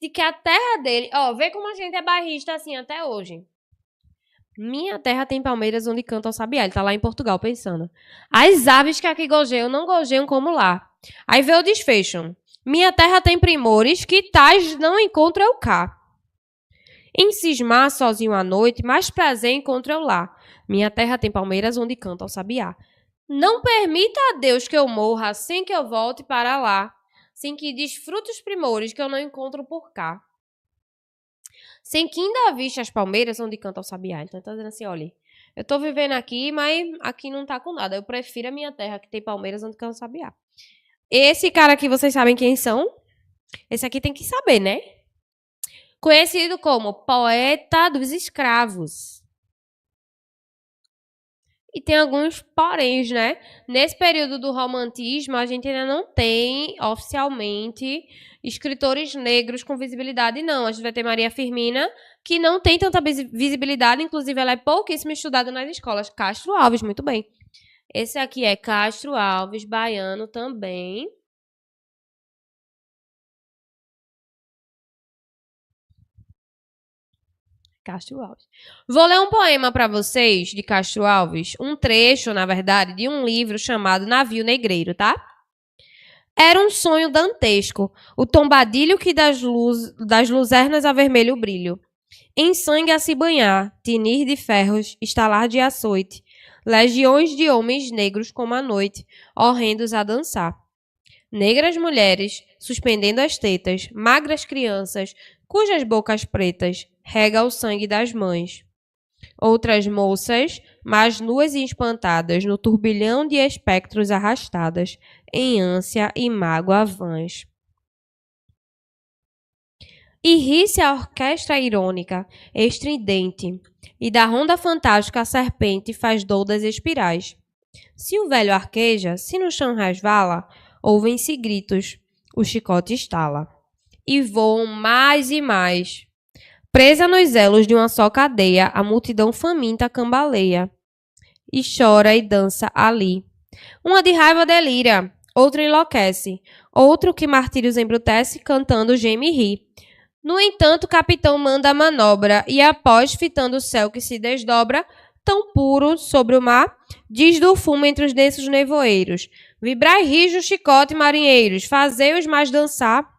de que a terra dele... Ó, vê como a gente é bairrista assim até hoje. Minha terra tem palmeiras onde canta o sabiá. Ele tá lá em Portugal pensando. As aves que aqui gojeiam não gojeiam como lá. Aí vê o desfecho. Minha terra tem primores que tais não encontro eu cá. Em cismar sozinho à noite, mais prazer encontro eu lá. Minha terra tem palmeiras onde canta o sabiá. Não permita a Deus que eu morra sem que eu volte para lá, sem que desfrute os primores que eu não encontro por cá. Sem que ainda aviste as palmeiras onde canta o sabiá. Então, tá dizendo assim, olha, Eu tô vivendo aqui, mas aqui não tá com nada. Eu prefiro a minha terra, que tem palmeiras, onde que eu não sabia. Esse cara aqui, vocês sabem quem são? Esse aqui tem que saber, né? Conhecido como poeta dos escravos. E tem alguns poréns, né? Nesse período do romantismo, a gente ainda não tem oficialmente escritores negros com visibilidade, não. A gente vai ter Maria Firmina, que não tem tanta visibilidade, inclusive ela é pouquíssimo estudada nas escolas. Castro Alves, muito bem. Esse aqui é Castro Alves, baiano também. Castro Alves. Vou ler um poema para vocês de Castro Alves, um trecho, na verdade, de um livro chamado Navio Negreiro, tá? Era um sonho dantesco, o tombadilho que das luzernas a vermelho brilho. Em sangue a se banhar, tinir de ferros, estalar de açoite, legiões de homens negros como a noite, horrendos a dançar. Negras mulheres, suspendendo as tetas, magras crianças, cujas bocas pretas rega o sangue das mães. Outras moças, mais nuas e espantadas, no turbilhão de espectros arrastadas, em ânsia e mágoa vãs. E ri-se a orquestra irônica, estridente, e da ronda fantástica a serpente faz doudas espirais. Se o velho arqueja, se no chão resvala, ouvem-se gritos, o chicote estala. E voam mais e mais. Presa nos elos de uma só cadeia, a multidão faminta cambaleia. E chora e dança ali. Uma de raiva delira, outra enlouquece, outro que martírios embrutece, cantando geme e ri. No entanto, o capitão manda a manobra, e após, fitando o céu que se desdobra, tão puro sobre o mar, diz do fumo entre os densos nevoeiros. Vibrai rijo, chicote, marinheiros, fazei-os mais dançar.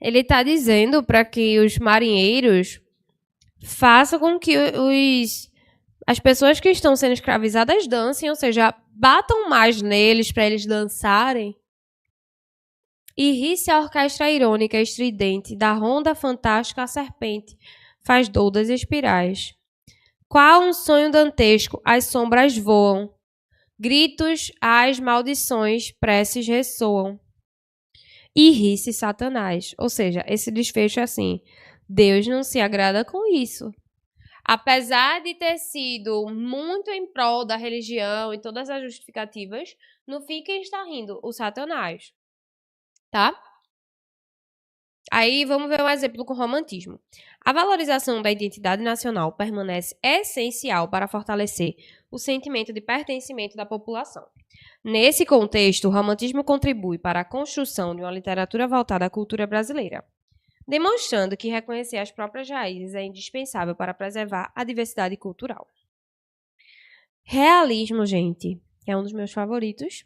Ele está dizendo para que os marinheiros façam com que as pessoas que estão sendo escravizadas dancem, ou seja, batam mais neles para eles dançarem. E ri-se a orquestra irônica estridente, da ronda fantástica a serpente, faz doudas espirais. Qual um sonho dantesco, as sombras voam. Gritos, as maldições, preces ressoam. E ri-se Satanás. Ou seja, esse desfecho é assim, Deus não se agrada com isso. Apesar de ter sido muito em prol da religião e todas as justificativas, no fim quem está rindo? O Satanás. Tá? Aí vamos ver um exemplo com o romantismo. A valorização da identidade nacional permanece essencial para fortalecer o sentimento de pertencimento da população. Nesse contexto, o romantismo contribui para a construção de uma literatura voltada à cultura brasileira, demonstrando que reconhecer as próprias raízes é indispensável para preservar a diversidade cultural. Realismo, gente, é um dos meus favoritos,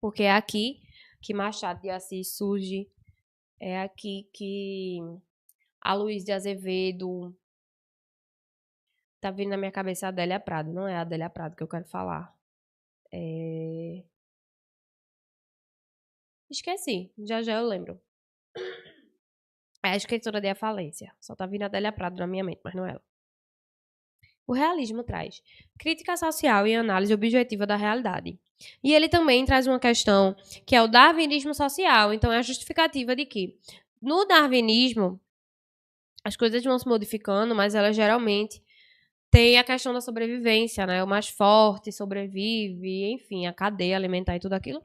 porque é aqui que Machado de Assis surge, é aqui que Aloysio de Azevedo... Tá vindo na minha cabeça a Adélia Prado. Não é a Adélia Prado que eu quero falar. Esqueci. Já já eu lembro. É a escritora de A Falência. Só tá vindo a Adélia Prado na minha mente, mas não é ela. O realismo traz crítica social e análise objetiva da realidade. E ele também traz uma questão que é o darwinismo social. Então, é a justificativa de que no darwinismo as coisas vão se modificando, mas elas geralmente têm a questão da sobrevivência, né? O mais forte sobrevive, enfim, a cadeia alimentar e tudo aquilo.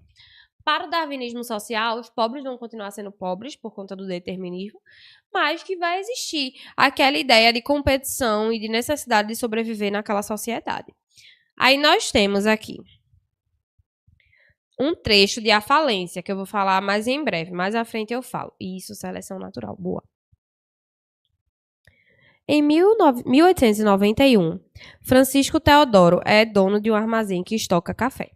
Para o darwinismo social, os pobres vão continuar sendo pobres por conta do determinismo, mas que vai existir aquela ideia de competição e de necessidade de sobreviver naquela sociedade. Aí nós temos aqui um trecho de A Falência, que eu vou falar mais em breve. Mais à frente eu falo. Isso, seleção natural. Boa. Em 1891, Francisco Teodoro é dono de um armazém que estoca café.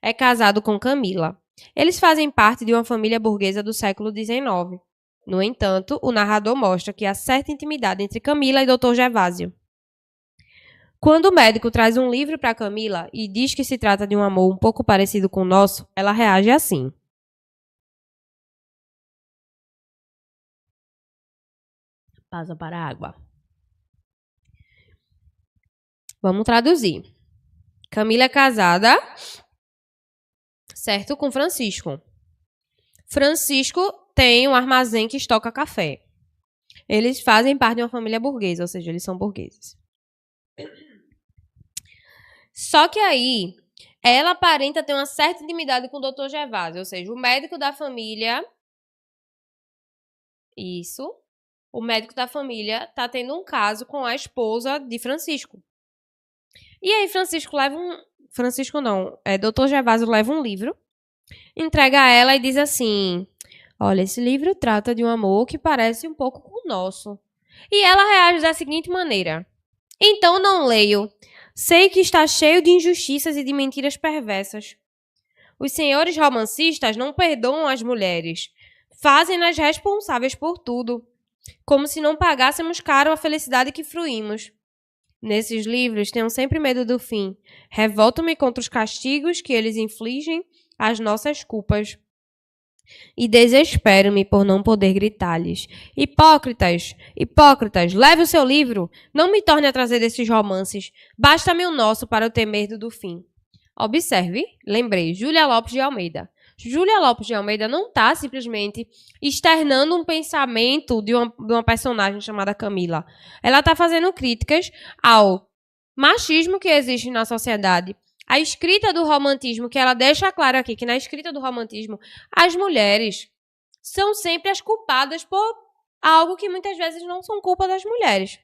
É casado com Camila. Eles fazem parte de uma família burguesa do século XIX. No entanto, o narrador mostra que há certa intimidade entre Camila e Dr. Gervásio. Quando o médico traz um livro para Camila e diz que se trata de um amor um pouco parecido com o nosso, ela reage assim. Pausa para a água. Vamos traduzir. Camila é casada, certo, com Francisco. Francisco tem um armazém que estoca café. Eles fazem parte de uma família burguesa, ou seja, eles são burgueses. Só que aí, ela aparenta ter uma certa intimidade com o Dr. Gervásio, ou seja, o médico da família. Isso. O médico da família tá tendo um caso com a esposa de Francisco. E aí, Francisco não, Dr. Gervásio leva um livro, entrega a ela e diz assim: olha, esse livro trata de um amor que parece um pouco com o nosso. E ela reage da seguinte maneira: então não leio. Sei que está cheio de injustiças e de mentiras perversas. Os senhores romancistas não perdoam as mulheres. Fazem-nas responsáveis por tudo, como se não pagássemos caro a felicidade que fruímos. Nesses livros, tenho sempre medo do fim. Revolto-me contra os castigos que eles infligem às nossas culpas. E desespero-me por não poder gritar-lhes: hipócritas, hipócritas, leve o seu livro. Não me torne a trazer desses romances. Basta-me o nosso para eu ter medo do fim. Observe, lembrei, Júlia Lopes de Almeida. Júlia Lopes de Almeida não está simplesmente externando um pensamento de uma personagem chamada Camila. Ela está fazendo críticas ao machismo que existe na sociedade, a escrita do romantismo, que ela deixa claro aqui, que na escrita do romantismo, as mulheres são sempre as culpadas por algo que muitas vezes não são culpa das mulheres.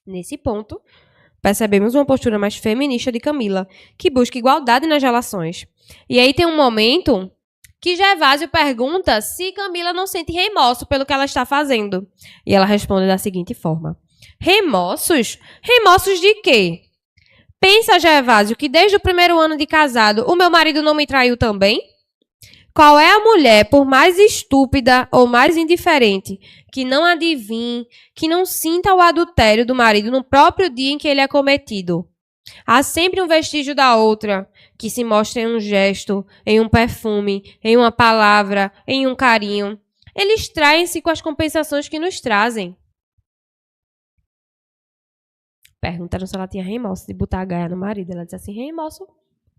Nesse ponto, percebemos uma postura mais feminista de Camila, que busca igualdade nas relações. E aí tem um momento que Gervásio pergunta se Camila não sente remorso pelo que ela está fazendo. E ela responde da seguinte forma: remorsos? Remorsos de quê? Pensa, Gervásio, que desde o primeiro ano de casado o meu marido não me traiu também? Qual é a mulher, por mais estúpida ou mais indiferente, que não adivinhe, que não sinta o adultério do marido no próprio dia em que ele é cometido? Há sempre um vestígio da outra, que se mostra em um gesto, em um perfume, em uma palavra, em um carinho. Eles traem-se com as compensações que nos trazem. Perguntaram se ela tinha remorso de botar a gaia no marido. Ela disse assim: remorso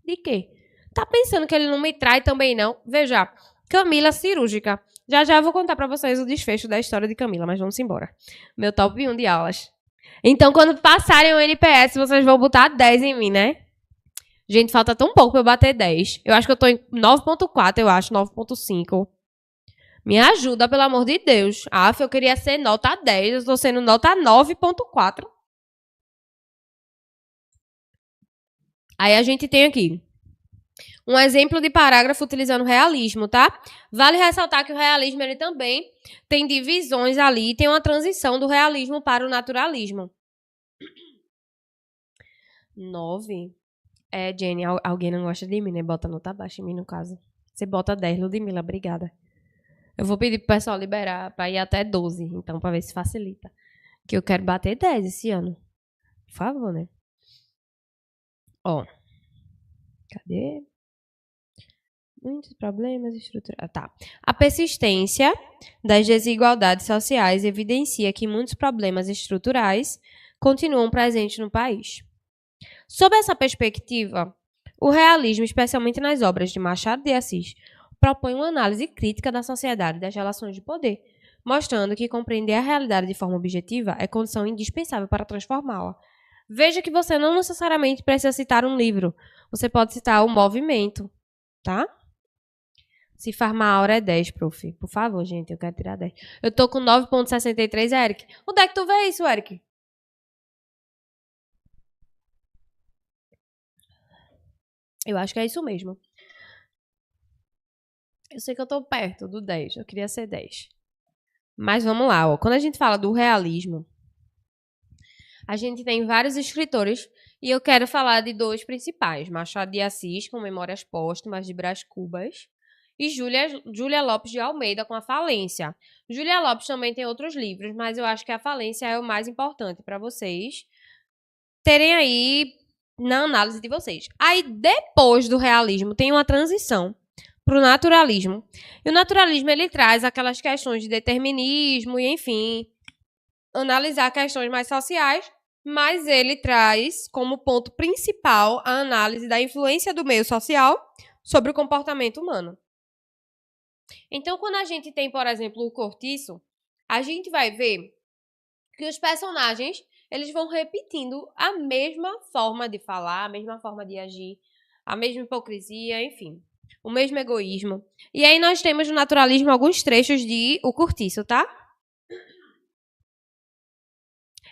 de quê? Tá pensando que ele não me trai também, não? Veja, Camila cirúrgica. Já já eu vou contar pra vocês o desfecho da história de Camila, mas vamos embora. Meu top 1 de aulas. Então, quando passarem o NPS, vocês vão botar 10 em mim, né? Gente, falta tão pouco pra eu bater 10. Eu acho que eu tô em 9.4, eu acho, 9.5. Me ajuda, pelo amor de Deus. Eu queria ser nota 10, eu tô sendo nota 9.4. Aí a gente tem aqui um exemplo de parágrafo utilizando realismo, tá? Vale ressaltar que o realismo ele também tem divisões ali, tem uma transição do realismo para o naturalismo. 9. Jenny, alguém não gosta de mim, né? Bota nota baixa em mim, no caso. Você bota 10, Ludmila, obrigada. Eu vou pedir pro pessoal liberar para ir até 12, então, para ver se facilita. Que eu quero bater 10 esse ano. Por favor, né? Ó. Cadê? Muitos problemas estruturais. Tá. A persistência das desigualdades sociais evidencia que muitos problemas estruturais continuam presentes no país. Sob essa perspectiva, o realismo, especialmente nas obras de Machado de Assis, propõe uma análise crítica da sociedade e das relações de poder, mostrando que compreender a realidade de forma objetiva é condição indispensável para transformá-la. Veja que você não necessariamente precisa citar um livro. Você pode citar um movimento, tá? Se farmar a hora é 10, prof. Por favor, gente, eu quero tirar 10. Eu tô com 9.63, Eric. Onde é que tu vê isso, Eric? Eu acho que é isso mesmo. Eu sei que eu tô perto do 10. Eu queria ser 10. Mas vamos lá, ó. Quando a gente fala do realismo, a gente tem vários escritores e eu quero falar de dois principais. Machado de Assis, com Memórias Póstumas de Brás Cubas, e Júlia Lopes de Almeida, com A Falência. Júlia Lopes também tem outros livros, mas eu acho que A Falência é o mais importante para vocês terem aí na análise de vocês. Aí, depois do realismo, tem uma transição para o naturalismo. E o naturalismo, ele traz aquelas questões de determinismo e, enfim, analisar questões mais sociais mas ele traz como ponto principal a análise da influência do meio social sobre o comportamento humano. Então, quando a gente tem, por exemplo, o Cortiço, a gente vai ver que os personagens, eles vão repetindo a mesma forma de falar, a mesma forma de agir, a mesma hipocrisia, enfim, o mesmo egoísmo. E aí nós temos no naturalismo alguns trechos de O Cortiço, tá?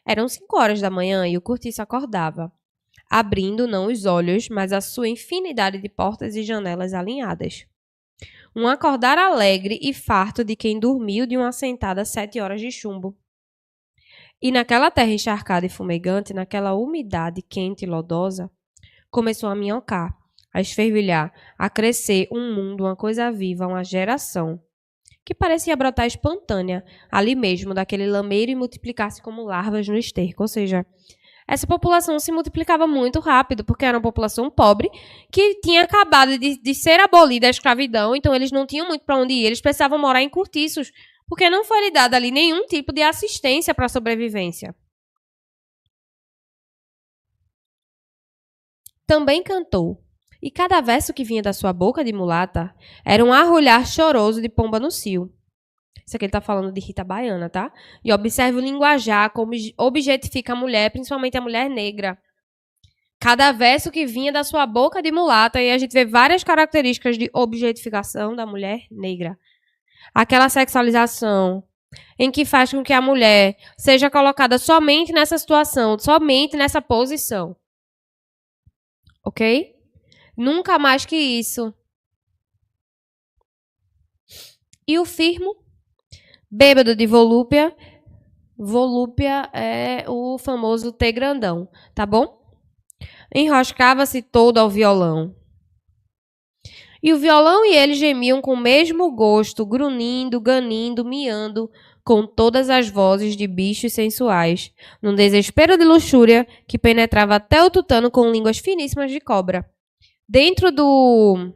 Eram 5 horas da manhã e o Cortiço acordava, abrindo não os olhos, mas a sua infinidade de portas e janelas alinhadas. Um acordar alegre e farto de quem dormiu de uma sentada 7 horas de chumbo. E naquela terra encharcada e fumegante, naquela umidade quente e lodosa, começou a minhocar, a esfervilhar, a crescer um mundo, uma coisa viva, uma geração, que parecia brotar espontânea, ali mesmo, daquele lameiro e multiplicar-se como larvas no esterco. Ou seja, essa população se multiplicava muito rápido, porque era uma população pobre, que tinha acabado de ser abolida a escravidão, então eles não tinham muito para onde ir, eles precisavam morar em cortiços, porque não foi lhe dado ali nenhum tipo de assistência para a sobrevivência. Também cantou, e cada verso que vinha da sua boca de mulata era um arrulhar choroso de pomba no cio. Isso aqui ele está falando de Rita Baiana, tá? E observe o linguajar, como objetifica a mulher, principalmente a mulher negra. Cada verso que vinha da sua boca de mulata, e a gente vê várias características de objetificação da mulher negra. Aquela sexualização em que faz com que a mulher seja colocada somente nessa situação, somente nessa posição. Ok? Nunca mais que isso. E o firmo, bêbado de volúpia. Volúpia é o famoso T grandão, tá bom? Enroscava-se todo ao violão. E o violão e ele gemiam com o mesmo gosto, grunhindo, ganindo, miando, com todas as vozes de bichos sensuais, num desespero de luxúria que penetrava até o tutano com línguas finíssimas de cobra. Dentro do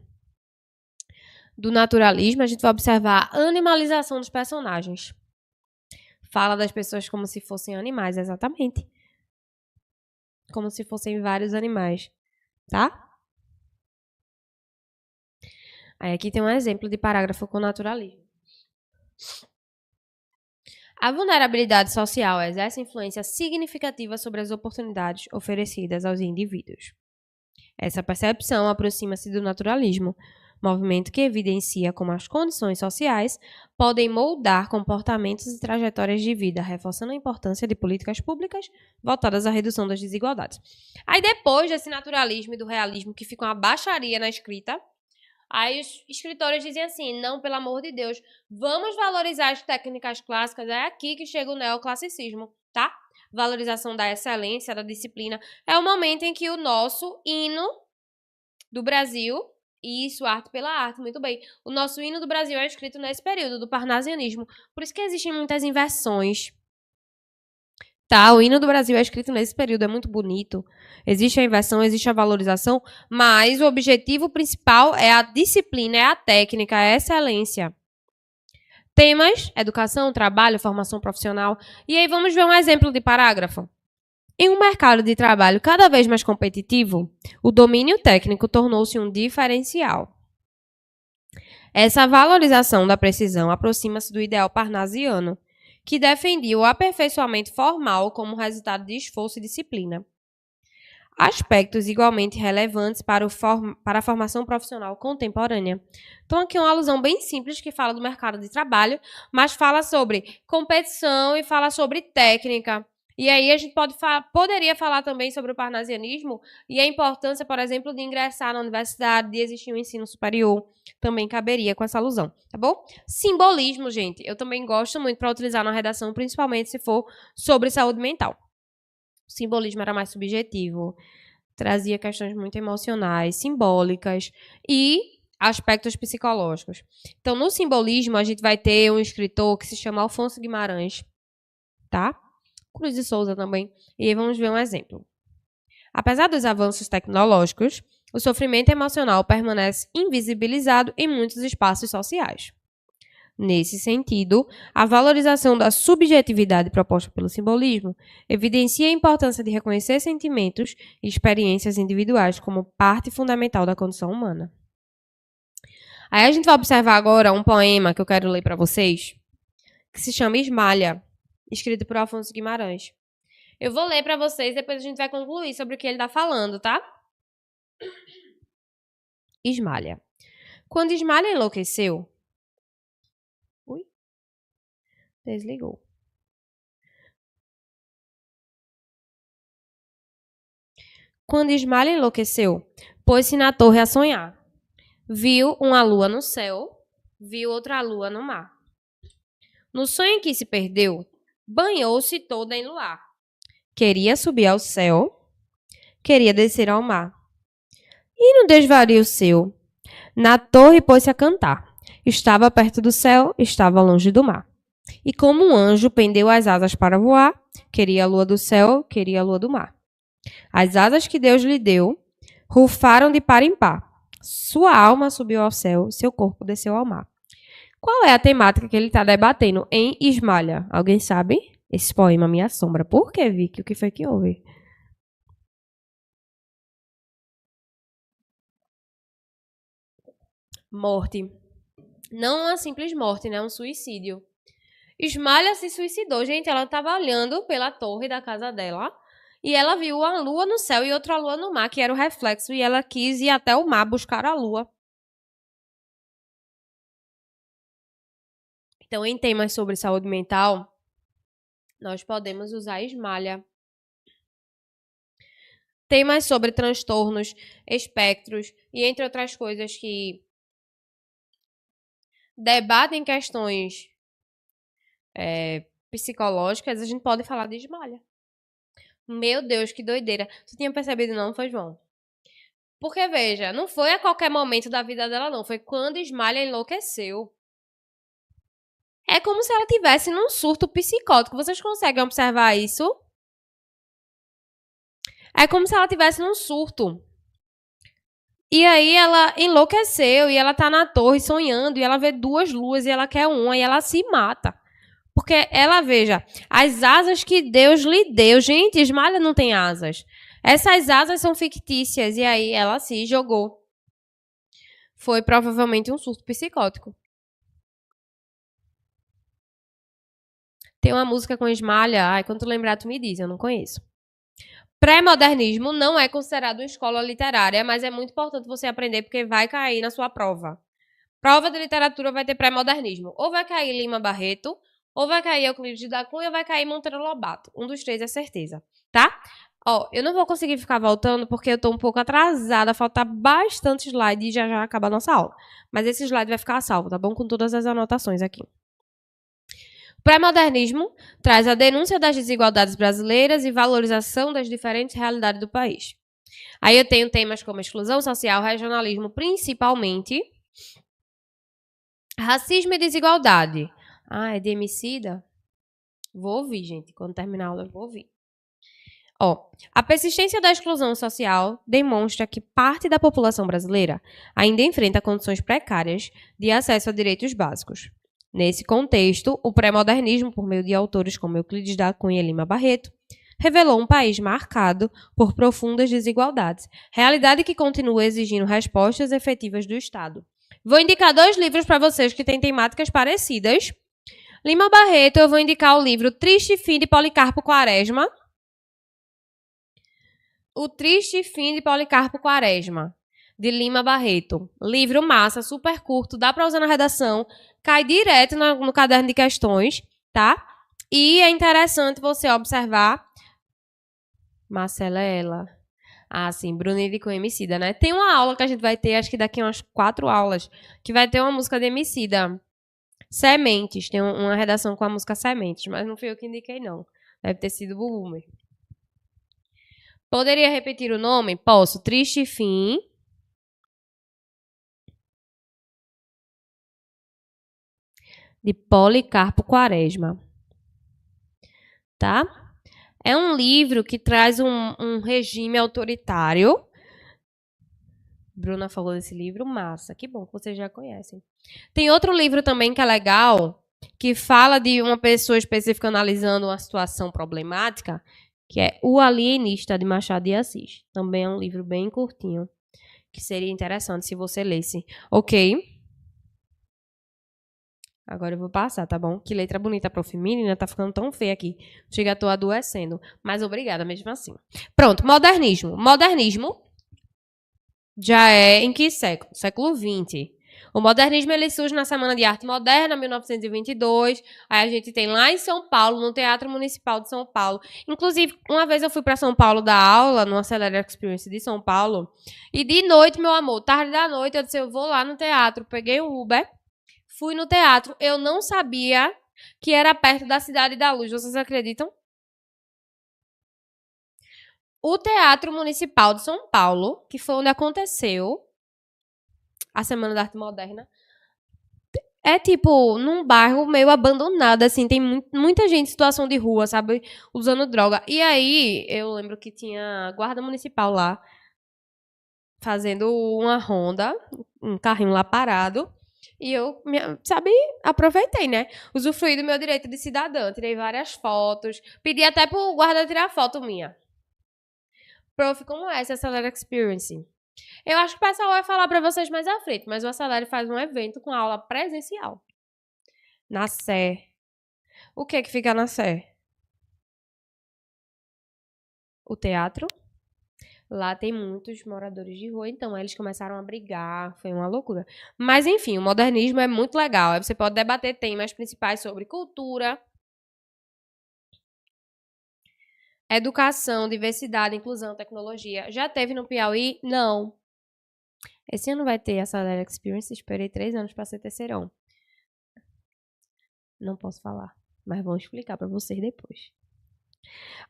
naturalismo, a gente vai observar a animalização dos personagens. Fala das pessoas como se fossem animais, exatamente. Como se fossem vários animais, tá? Aí aqui tem um exemplo de parágrafo com naturalismo. A vulnerabilidade social exerce influência significativa sobre as oportunidades oferecidas aos indivíduos. Essa percepção aproxima-se do naturalismo, movimento que evidencia como as condições sociais podem moldar comportamentos e trajetórias de vida, reforçando a importância de políticas públicas voltadas à redução das desigualdades. Aí depois desse naturalismo e do realismo, que fica uma baixaria na escrita, aí os escritores dizem assim, não, pelo amor de Deus, vamos valorizar as técnicas clássicas, é aqui que chega o neoclassicismo, tá? Valorização da excelência, da disciplina. É o momento em que o nosso hino do Brasil, isso, arte pela arte, muito bem, o nosso hino do Brasil é escrito nesse período, do parnasianismo. Por isso que existem muitas inversões. Tá, o hino do Brasil é escrito nesse período, é muito bonito. Existe a inversão, existe a valorização, mas o objetivo principal é a disciplina, é a técnica, é a excelência. Temas, educação, trabalho, formação profissional. E aí vamos ver um exemplo de parágrafo. Em um mercado de trabalho cada vez mais competitivo, o domínio técnico tornou-se um diferencial. Essa valorização da precisão aproxima-se do ideal parnasiano, que defendia o aperfeiçoamento formal como resultado de esforço e disciplina. Aspectos igualmente relevantes para a formação profissional contemporânea. Então, aqui é uma alusão bem simples que fala do mercado de trabalho, mas fala sobre competição e fala sobre técnica. E aí a gente poderia falar também sobre o parnasianismo e a importância, por exemplo, de ingressar na universidade, de existir um ensino superior. Também caberia com essa alusão, tá bom? Simbolismo, gente. Eu também gosto muito para utilizar na redação, principalmente se for sobre saúde mental. O simbolismo era mais subjetivo, trazia questões muito emocionais, simbólicas e aspectos psicológicos. Então, no simbolismo, a gente vai ter um escritor que se chama Alfonso Guimarães, tá? Cruz de Souza também. E aí vamos ver um exemplo. Apesar dos avanços tecnológicos, o sofrimento emocional permanece invisibilizado em muitos espaços sociais. Nesse sentido, a valorização da subjetividade proposta pelo simbolismo evidencia a importância de reconhecer sentimentos e experiências individuais como parte fundamental da condição humana. Aí a gente vai observar agora um poema que eu quero ler para vocês, que se chama Esmalha, escrito por Afonso Guimarães. Eu vou ler para vocês, depois a gente vai concluir sobre o que ele está falando, tá? Esmalha. Quando Esmalha enlouqueceu... Ui. Desligou. Quando Esmalha enlouqueceu, pôs-se na torre a sonhar. Viu uma lua no céu, viu outra lua no mar. No sonho em que se perdeu, banhou-se toda em luar. Queria subir ao céu, queria descer ao mar. E no desvario seu, na torre pôs-se a cantar. Estava perto do céu, estava longe do mar. E como um anjo pendeu as asas para voar, queria a lua do céu, queria a lua do mar. As asas que Deus lhe deu rufaram de par em par. Sua alma subiu ao céu, seu corpo desceu ao mar. Qual é a temática que ele está debatendo em Esmalha? Alguém sabe? Esse poema me assombra. Por que, Vicky? O que foi que houve? Morte. Não uma simples morte, né? Um suicídio. Esmalha se suicidou. Gente, ela estava olhando pela torre da casa dela e ela viu uma lua no céu e outra lua no mar, que era o reflexo, e ela quis ir até o mar buscar a lua. Então, em temas sobre saúde mental, nós podemos usar Esmalha. Temas sobre transtornos, espectros e entre outras coisas que debatem questões psicológicas, a gente pode falar de Esmalha. Meu Deus, que doideira. Tu tinha percebido não, foi, João? Porque, veja, não foi a qualquer momento da vida dela, não. Foi quando Esmalha enlouqueceu. É como se ela tivesse num surto psicótico. Vocês conseguem observar isso? É como se ela tivesse num surto. E aí ela enlouqueceu e ela tá na torre sonhando e ela vê duas luas e ela quer uma e ela se mata. Porque ela, veja, as asas que Deus lhe deu. Gente, Esmalha não tem asas. Essas asas são fictícias e aí ela se jogou. Foi provavelmente um surto psicótico. Tem uma música com Esmalha. Ai, quando tu lembrar, tu me diz. Eu não conheço. Pré-modernismo não é considerado escola literária, mas é muito importante você aprender porque vai cair na sua prova. Prova de literatura vai ter pré-modernismo. Ou vai cair Lima Barreto, ou vai cair Euclides da Cunha, ou vai cair Monteiro Lobato. Um dos três é certeza, tá? Ó, eu não vou conseguir ficar voltando porque eu tô um pouco atrasada, falta bastante slide e já acaba a nossa aula. Mas esse slide vai ficar salvo, tá bom? Com todas as anotações aqui. O pré-modernismo traz a denúncia das desigualdades brasileiras e valorização das diferentes realidades do país. Aí eu tenho temas como exclusão social, regionalismo, principalmente, racismo e desigualdade. Ah, é de Emicida? Vou ouvir, gente. Quando terminar a aula, eu vou ouvir. Ó, a persistência da exclusão social demonstra que parte da população brasileira ainda enfrenta condições precárias de acesso a direitos básicos. Nesse contexto, o pré-modernismo, por meio de autores como Euclides da Cunha e Lima Barreto, revelou um país marcado por profundas desigualdades, realidade que continua exigindo respostas efetivas do Estado. Vou indicar 2 livros para vocês que têm temáticas parecidas. Lima Barreto, eu vou indicar o livro Triste Fim de Policarpo Quaresma. O Triste Fim de Policarpo Quaresma, de Lima Barreto. Livro massa, super curto, dá para usar na redação, cai direto no caderno de questões, tá? E é interessante você observar... Marcela é ela. Ah, sim, Brunilde com Emicida, né? Tem uma aula que a gente vai ter, acho que daqui a umas 4 aulas, que vai ter uma música de Emicida. Sementes, tem uma redação com a música Sementes, mas não fui eu que indiquei, não. Deve ter sido o Bubu. Poderia repetir o nome? Posso. Triste Fim de Policarpo Quaresma. Tá? É um livro que traz um regime autoritário Bruna falou desse livro, massa. Que bom que vocês já conhecem. Tem outro livro também que é legal, que fala de uma pessoa específica analisando uma situação problemática, que é O Alienista, de Machado de Assis. Também é um livro bem curtinho, que seria interessante se você lesse. Ok? Agora eu vou passar, tá bom? Que letra bonita, prof. Menina, tá ficando tão feia aqui. Chega, tô adoecendo. Mas obrigada mesmo assim. Pronto, modernismo. Modernismo já é em que século? Século XX. O modernismo ele surge na Semana de Arte Moderna, 1922. Aí a gente tem lá em São Paulo, no Teatro Municipal de São Paulo. Inclusive, uma vez eu fui para São Paulo dar aula, no Accelera Experience de São Paulo. E de noite, meu amor, tarde da noite, eu disse, eu vou lá no teatro. Peguei o Uber, fui no teatro. Eu não sabia que era perto da Cidade da Luz. Vocês acreditam? O Teatro Municipal de São Paulo, que foi onde aconteceu a Semana da Arte Moderna, é tipo num bairro meio abandonado, assim, tem muita gente em situação de rua, sabe, usando droga. E aí, eu lembro que tinha guarda municipal lá, fazendo uma ronda, um carrinho lá parado, e eu, sabe, aproveitei, né? Usufruí do meu direito de cidadã, tirei várias fotos, pedi até pro guarda tirar foto minha. Prof, como é essa Acelera Experience? Eu acho que o pessoal vai falar para vocês mais à frente, mas o Acelere faz um evento com aula presencial. Na Sé. O que é que fica na Sé? O teatro. Lá tem muitos moradores de rua, então eles começaram a brigar, foi uma loucura. Mas enfim, o modernismo é muito legal. Aí você pode debater temas principais sobre cultura, educação, diversidade, inclusão, tecnologia. Já teve no Piauí? Não. Esse ano vai ter a Acelera Experience. Esperei 3 anos para ser terceirão. Não posso falar, mas vou explicar para vocês depois.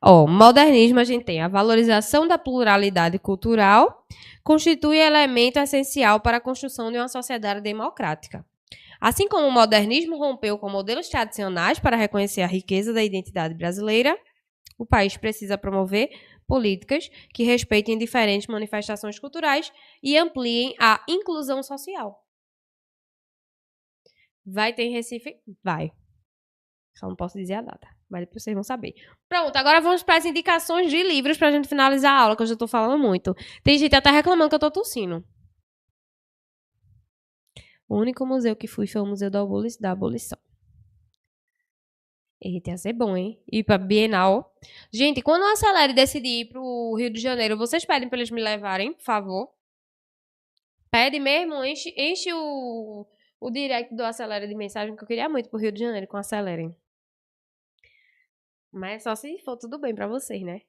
Ó, modernismo, a gente tem a valorização da pluralidade cultural, constitui elemento essencial para a construção de uma sociedade democrática. Assim como o modernismo rompeu com modelos tradicionais para reconhecer a riqueza da identidade brasileira, o país precisa promover políticas que respeitem diferentes manifestações culturais e ampliem a inclusão social. Vai ter em Recife? Vai. Só não posso dizer a data, mas depois vocês vão saber. Pronto, agora vamos para as indicações de livros para a gente finalizar a aula, que eu já estou falando muito. Tem gente até reclamando que eu estou tossindo. O único museu que fui foi o Museu da Abolição. Eita, ia ser bom, hein? Ir pra Bienal. Gente, quando o Acelere decidir ir pro Rio de Janeiro, vocês pedem pra eles me levarem, por favor? Pede mesmo, enche o direct do Acelere de mensagem, que eu queria muito pro Rio de Janeiro com o Acelere. Mas só se for tudo bem pra vocês, né?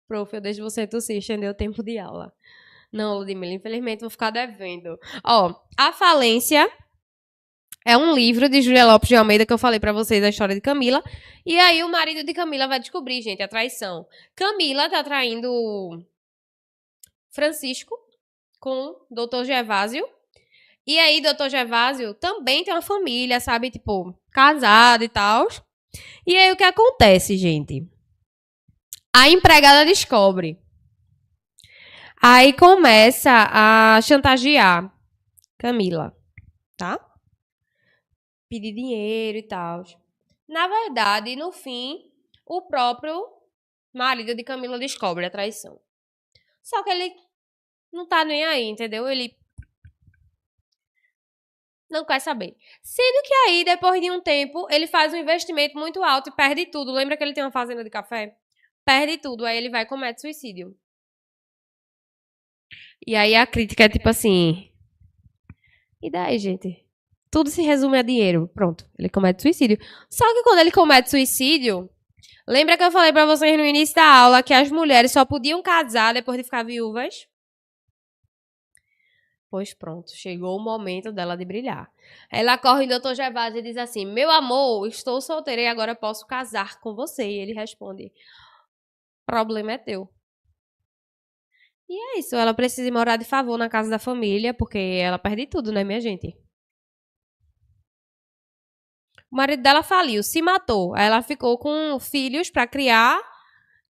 Prof, eu deixo você tossir, estender o tempo de aula. Não, Ludmilla, infelizmente vou ficar devendo. Ó, A Falência é um livro de Júlia Lopes de Almeida que eu falei pra vocês a história de Camila. E aí o marido de Camila vai descobrir, gente, a traição. Camila tá traindo Francisco com Dr. Gervásio. E aí, Dr. Gervásio também tem uma família, sabe? Tipo, casado e tal. E aí, o que acontece, gente? A empregada descobre. Aí começa a chantagear Camila, tá? Pedir dinheiro e tal. Na verdade, no fim, o próprio marido de Camila descobre a traição. Só que ele não tá nem aí, entendeu? Ele não quer saber. Sendo que aí, depois de um tempo, ele faz um investimento muito alto e perde tudo. Lembra que ele tem uma fazenda de café? Perde tudo. Aí ele vai e comete suicídio. E aí a crítica é tipo assim... E daí, gente? Tudo se resume a dinheiro. Pronto. Ele comete suicídio. Só que quando ele comete suicídio... Lembra que eu falei pra vocês no início da aula que as mulheres só podiam casar depois de ficar viúvas? Pois pronto, chegou o momento dela de brilhar. Ela corre no Dr. Gervásio e diz assim, meu amor, estou solteira e agora posso casar com você. E ele responde, problema é teu. E é isso, ela precisa morar de favor na casa da família, porque ela perde tudo, né, minha gente? O marido dela faliu, se matou. Aí ela ficou com filhos pra criar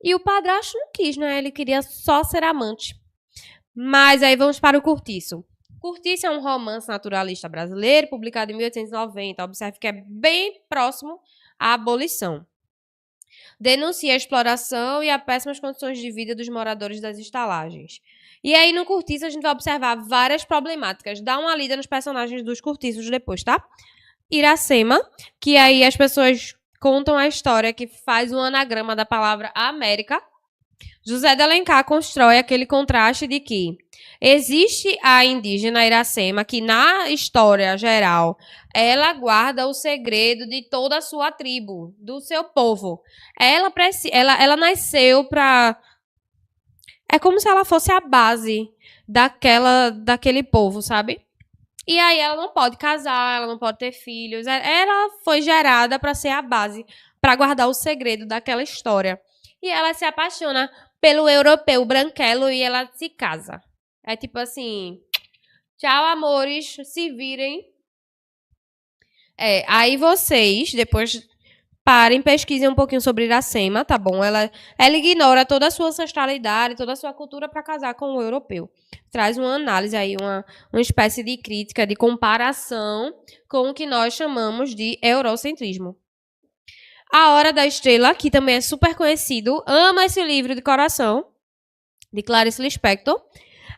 E o padrasto não quis, né? Ele queria só ser amante. Mas aí vamos para o Curtiço. Curtiço é um romance naturalista brasileiro, publicado em 1890. Observe que é bem próximo à abolição. Denuncia a exploração e as péssimas condições de vida dos moradores das estalagens. E aí, no Curtiço, a gente vai observar várias problemáticas. Dá uma lida nos personagens dos Curtiços depois, tá? Iracema, que aí as pessoas contam a história que faz um anagrama da palavra América. José de Alencar constrói aquele contraste de que existe a indígena Iracema, que na história geral, ela guarda o segredo de toda a sua tribo, do seu povo. Ela nasceu para... É como se ela fosse a base daquele povo, sabe? E aí ela não pode casar, ela não pode ter filhos. Ela foi gerada para ser a base, para guardar o segredo daquela história. E ela se apaixona pelo europeu branquelo e ela se casa. É tipo assim, tchau, amores, se virem. Aí vocês, depois parem, pesquisem um pouquinho sobre Iracema, tá bom? Ela ignora toda a sua ancestralidade, toda a sua cultura para casar com o europeu. Traz uma análise aí, uma espécie de crítica, de comparação com o que nós chamamos de eurocentrismo. A Hora da Estrela, que também é super conhecido, ama esse livro de coração, de Clarice Lispector.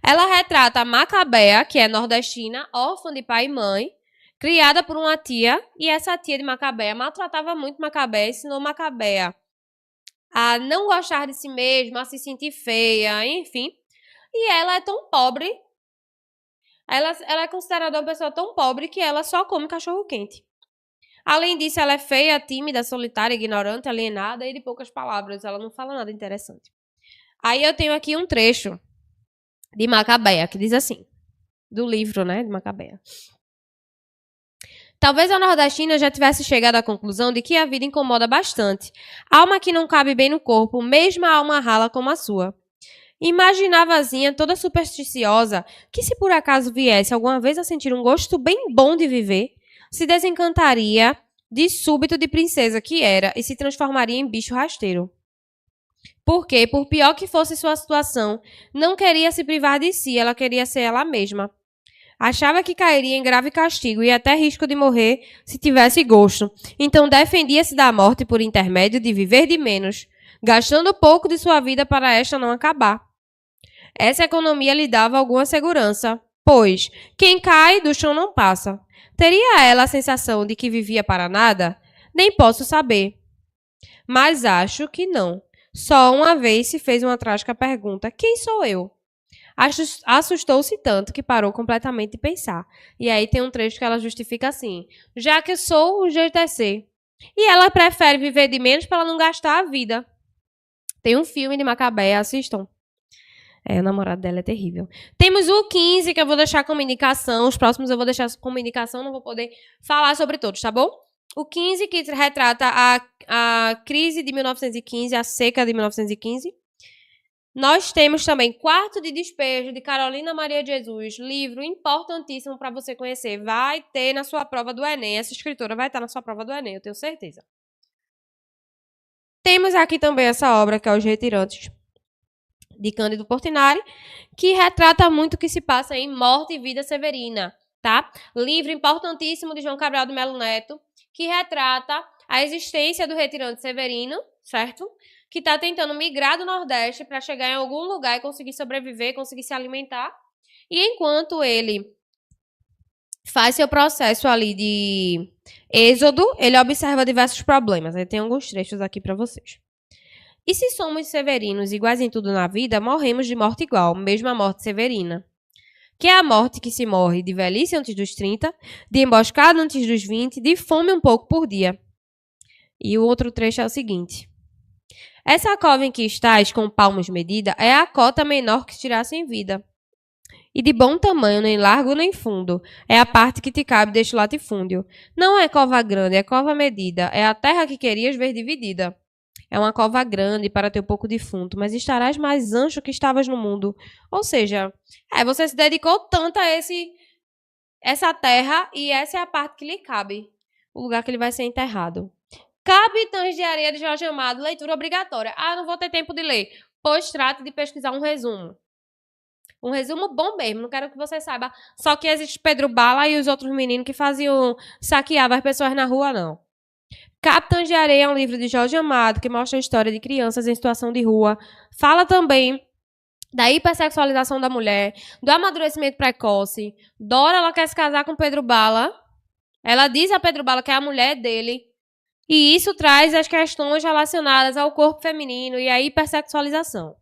Ela retrata a Macabea, que é nordestina, órfã de pai e mãe, criada por uma tia, e essa tia de Macabea maltratava muito Macabea, ensinou Macabea a não gostar de si mesma, a se sentir feia, enfim. E ela é tão pobre, ela é considerada uma pessoa tão pobre que ela só come cachorro-quente. Além disso, ela é feia, tímida, solitária, ignorante, alienada e de poucas palavras. Ela não fala nada interessante. Aí eu tenho aqui um trecho de Macabea, que diz assim, do livro, né, de Macabea. Talvez a nordestina já tivesse chegado à conclusão de que a vida incomoda bastante. Alma que não cabe bem no corpo, mesmo a alma rala como a sua. Imaginavazinha, toda supersticiosa, que se por acaso viesse alguma vez a sentir um gosto bem bom de viver, se desencantaria de súbito de princesa que era e se transformaria em bicho rasteiro. Porque, por pior que fosse sua situação, não queria se privar de si, ela queria ser ela mesma. Achava que cairia em grave castigo e até risco de morrer se tivesse gosto. Então defendia-se da morte por intermédio de viver de menos, gastando pouco de sua vida para esta não acabar. Essa economia lhe dava alguma segurança, pois quem cai do chão não passa. Teria ela a sensação de que vivia para nada? Nem posso saber. Mas acho que não. Só uma vez se fez uma trágica pergunta: quem sou eu? Assustou-se tanto que parou completamente de pensar. E aí tem um trecho que ela justifica assim: já que sou, o jeito é ser. E ela prefere viver de menos para não gastar a vida. Tem um filme de Macabea, assistam. O namorado dela é terrível. Temos o 15, que eu vou deixar como indicação. Os próximos eu vou deixar como indicação, não vou poder falar sobre todos, tá bom? O 15, que retrata a crise de 1915, a seca de 1915. Nós temos também Quarto de Despejo, de Carolina Maria de Jesus, livro importantíssimo para você conhecer. Vai ter na sua prova do Enem. Essa escritora vai estar na sua prova do Enem, eu tenho certeza. Temos aqui também essa obra, que é Os Retirantes, de Cândido Portinari, que retrata muito o que se passa em Morte e Vida Severina, tá? Livro importantíssimo de João Cabral de Melo Neto, que retrata a existência do retirante severino, certo? Que está tentando migrar do Nordeste para chegar em algum lugar e conseguir sobreviver, conseguir se alimentar. E enquanto ele faz seu processo ali de êxodo, ele observa diversos problemas. Eu tenho alguns trechos aqui para vocês. E se somos severinos iguais em tudo na vida, morremos de morte igual, mesmo a morte severina. Que é a morte que se morre de velhice antes dos 30, de emboscada antes dos 20, de fome um pouco por dia. E o outro trecho é o seguinte: essa cova em que estás, com palmos medida, é a cota menor que tirasse em vida. E de bom tamanho, nem largo nem fundo, é a parte que te cabe deste latifúndio. Não é cova grande, é cova medida, é a terra que querias ver dividida. É uma cova grande para ter um pouco de fundo, mas estarás mais ancho que estavas no mundo. Ou seja, você se dedicou tanto a essa terra e essa é a parte que lhe cabe, o lugar que ele vai ser enterrado. Capitães de Areia de Jorge Amado, leitura obrigatória. Ah, não vou ter tempo de ler. Pois trate de pesquisar um resumo. Um resumo bom mesmo, não quero que você saiba. Só que existe Pedro Bala e os outros meninos que saqueavam as pessoas na rua, não. Capitães de Areia é um livro de Jorge Amado que mostra a história de crianças em situação de rua. Fala também da hipersexualização da mulher, do amadurecimento precoce. Dora, ela quer se casar com Pedro Bala. Ela diz a Pedro Bala que é a mulher dele. E isso traz as questões relacionadas ao corpo feminino e à hipersexualização.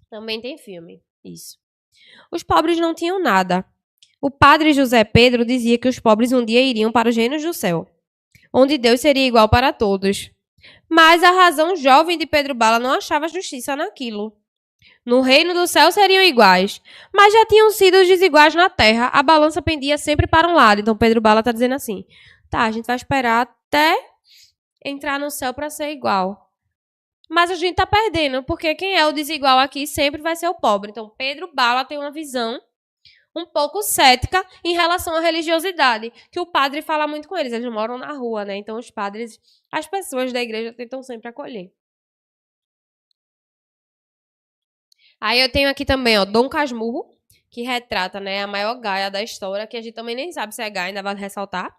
Também tem filme. Isso. Os pobres não tinham nada. O padre José Pedro dizia que os pobres um dia iriam para os reinos do céu, onde Deus seria igual para todos. Mas a razão jovem de Pedro Bala não achava justiça naquilo. No reino do céu seriam iguais, mas já tinham sido desiguais na terra. A balança pendia sempre para um lado. Então Pedro Bala está dizendo assim, tá, a gente vai esperar até entrar no céu para ser igual. Mas a gente tá perdendo, porque quem é o desigual aqui sempre vai ser o pobre. Então Pedro Bala tem uma visão um pouco cética em relação à religiosidade, que o padre fala muito com eles. Eles moram na rua, né? Então os padres, as pessoas da igreja tentam sempre acolher. Aí eu tenho aqui também, ó, Dom Casmurro, que retrata, né, a maior gaia da história, que a gente também nem sabe se é gaia, ainda vale ressaltar,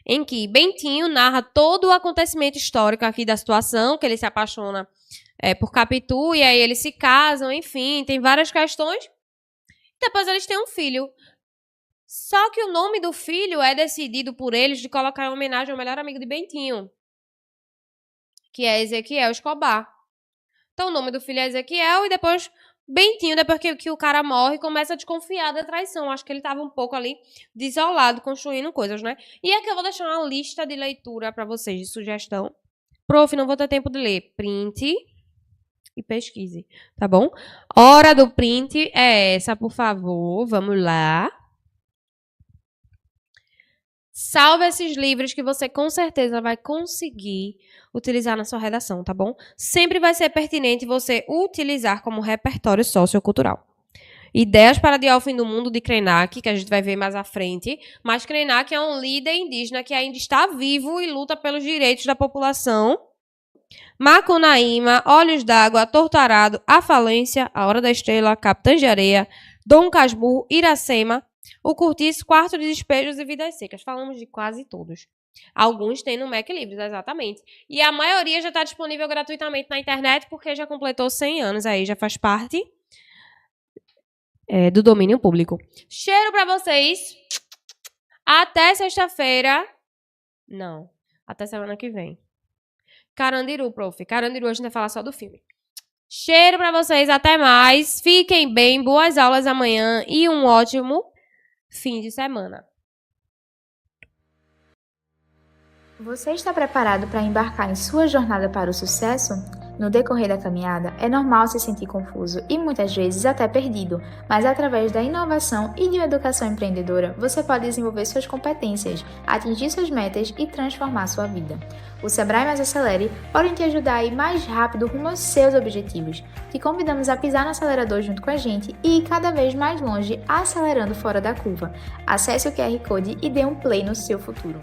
em que Bentinho narra todo o acontecimento histórico aqui da situação, que ele se apaixona por Capitu, e aí eles se casam, enfim, tem várias questões. Depois eles têm um filho. Só que o nome do filho é decidido por eles de colocar em homenagem ao melhor amigo de Bentinho, que é Ezequiel Escobar. Então o nome do filho é Ezequiel e depois Bentinho, depois que o cara morre, começa a desconfiar da traição. Acho que ele estava um pouco ali desolado, construindo coisas, né? E aqui eu vou deixar uma lista de leitura para vocês, de sugestão. Prof, não vou ter tempo de ler. Print e pesquise, tá bom? Hora do print é essa, por favor. Vamos lá. Salve esses livros que você com certeza vai conseguir utilizar na sua redação, tá bom? Sempre vai ser pertinente você utilizar como repertório sociocultural. Ideias para adiar o fim do mundo de Krenak, que a gente vai ver mais à frente. Mas Krenak é um líder indígena que ainda está vivo e luta pelos direitos da população. Macunaíma, Olhos d'Água, Torturado, A Falência, A Hora da Estrela, Capitães de Areia, Dom Casmurro, Iracema, O Curtiço, Quarto de Despejos e Vidas Secas. Falamos de quase todos. Alguns tem no Mac Livros, exatamente. E a maioria já está disponível gratuitamente na internet porque já completou 100 anos aí, já faz parte do domínio público. Cheiro para vocês. Até sexta-feira. Não, até semana que vem. Carandiru, prof. Carandiru, a gente vai falar só do filme. Cheiro pra vocês, até mais. Fiquem bem, boas aulas amanhã e um ótimo fim de semana. Você está preparado para embarcar em sua jornada para o sucesso? No decorrer da caminhada, é normal se sentir confuso e muitas vezes até perdido, mas através da inovação e de uma educação empreendedora, você pode desenvolver suas competências, atingir suas metas e transformar sua vida. O Sebrae Mais Acelere pode te ajudar a ir mais rápido rumo aos seus objetivos. Te convidamos a pisar no acelerador junto com a gente e ir cada vez mais longe, acelerando fora da curva. Acesse o QR Code e dê um play no seu futuro.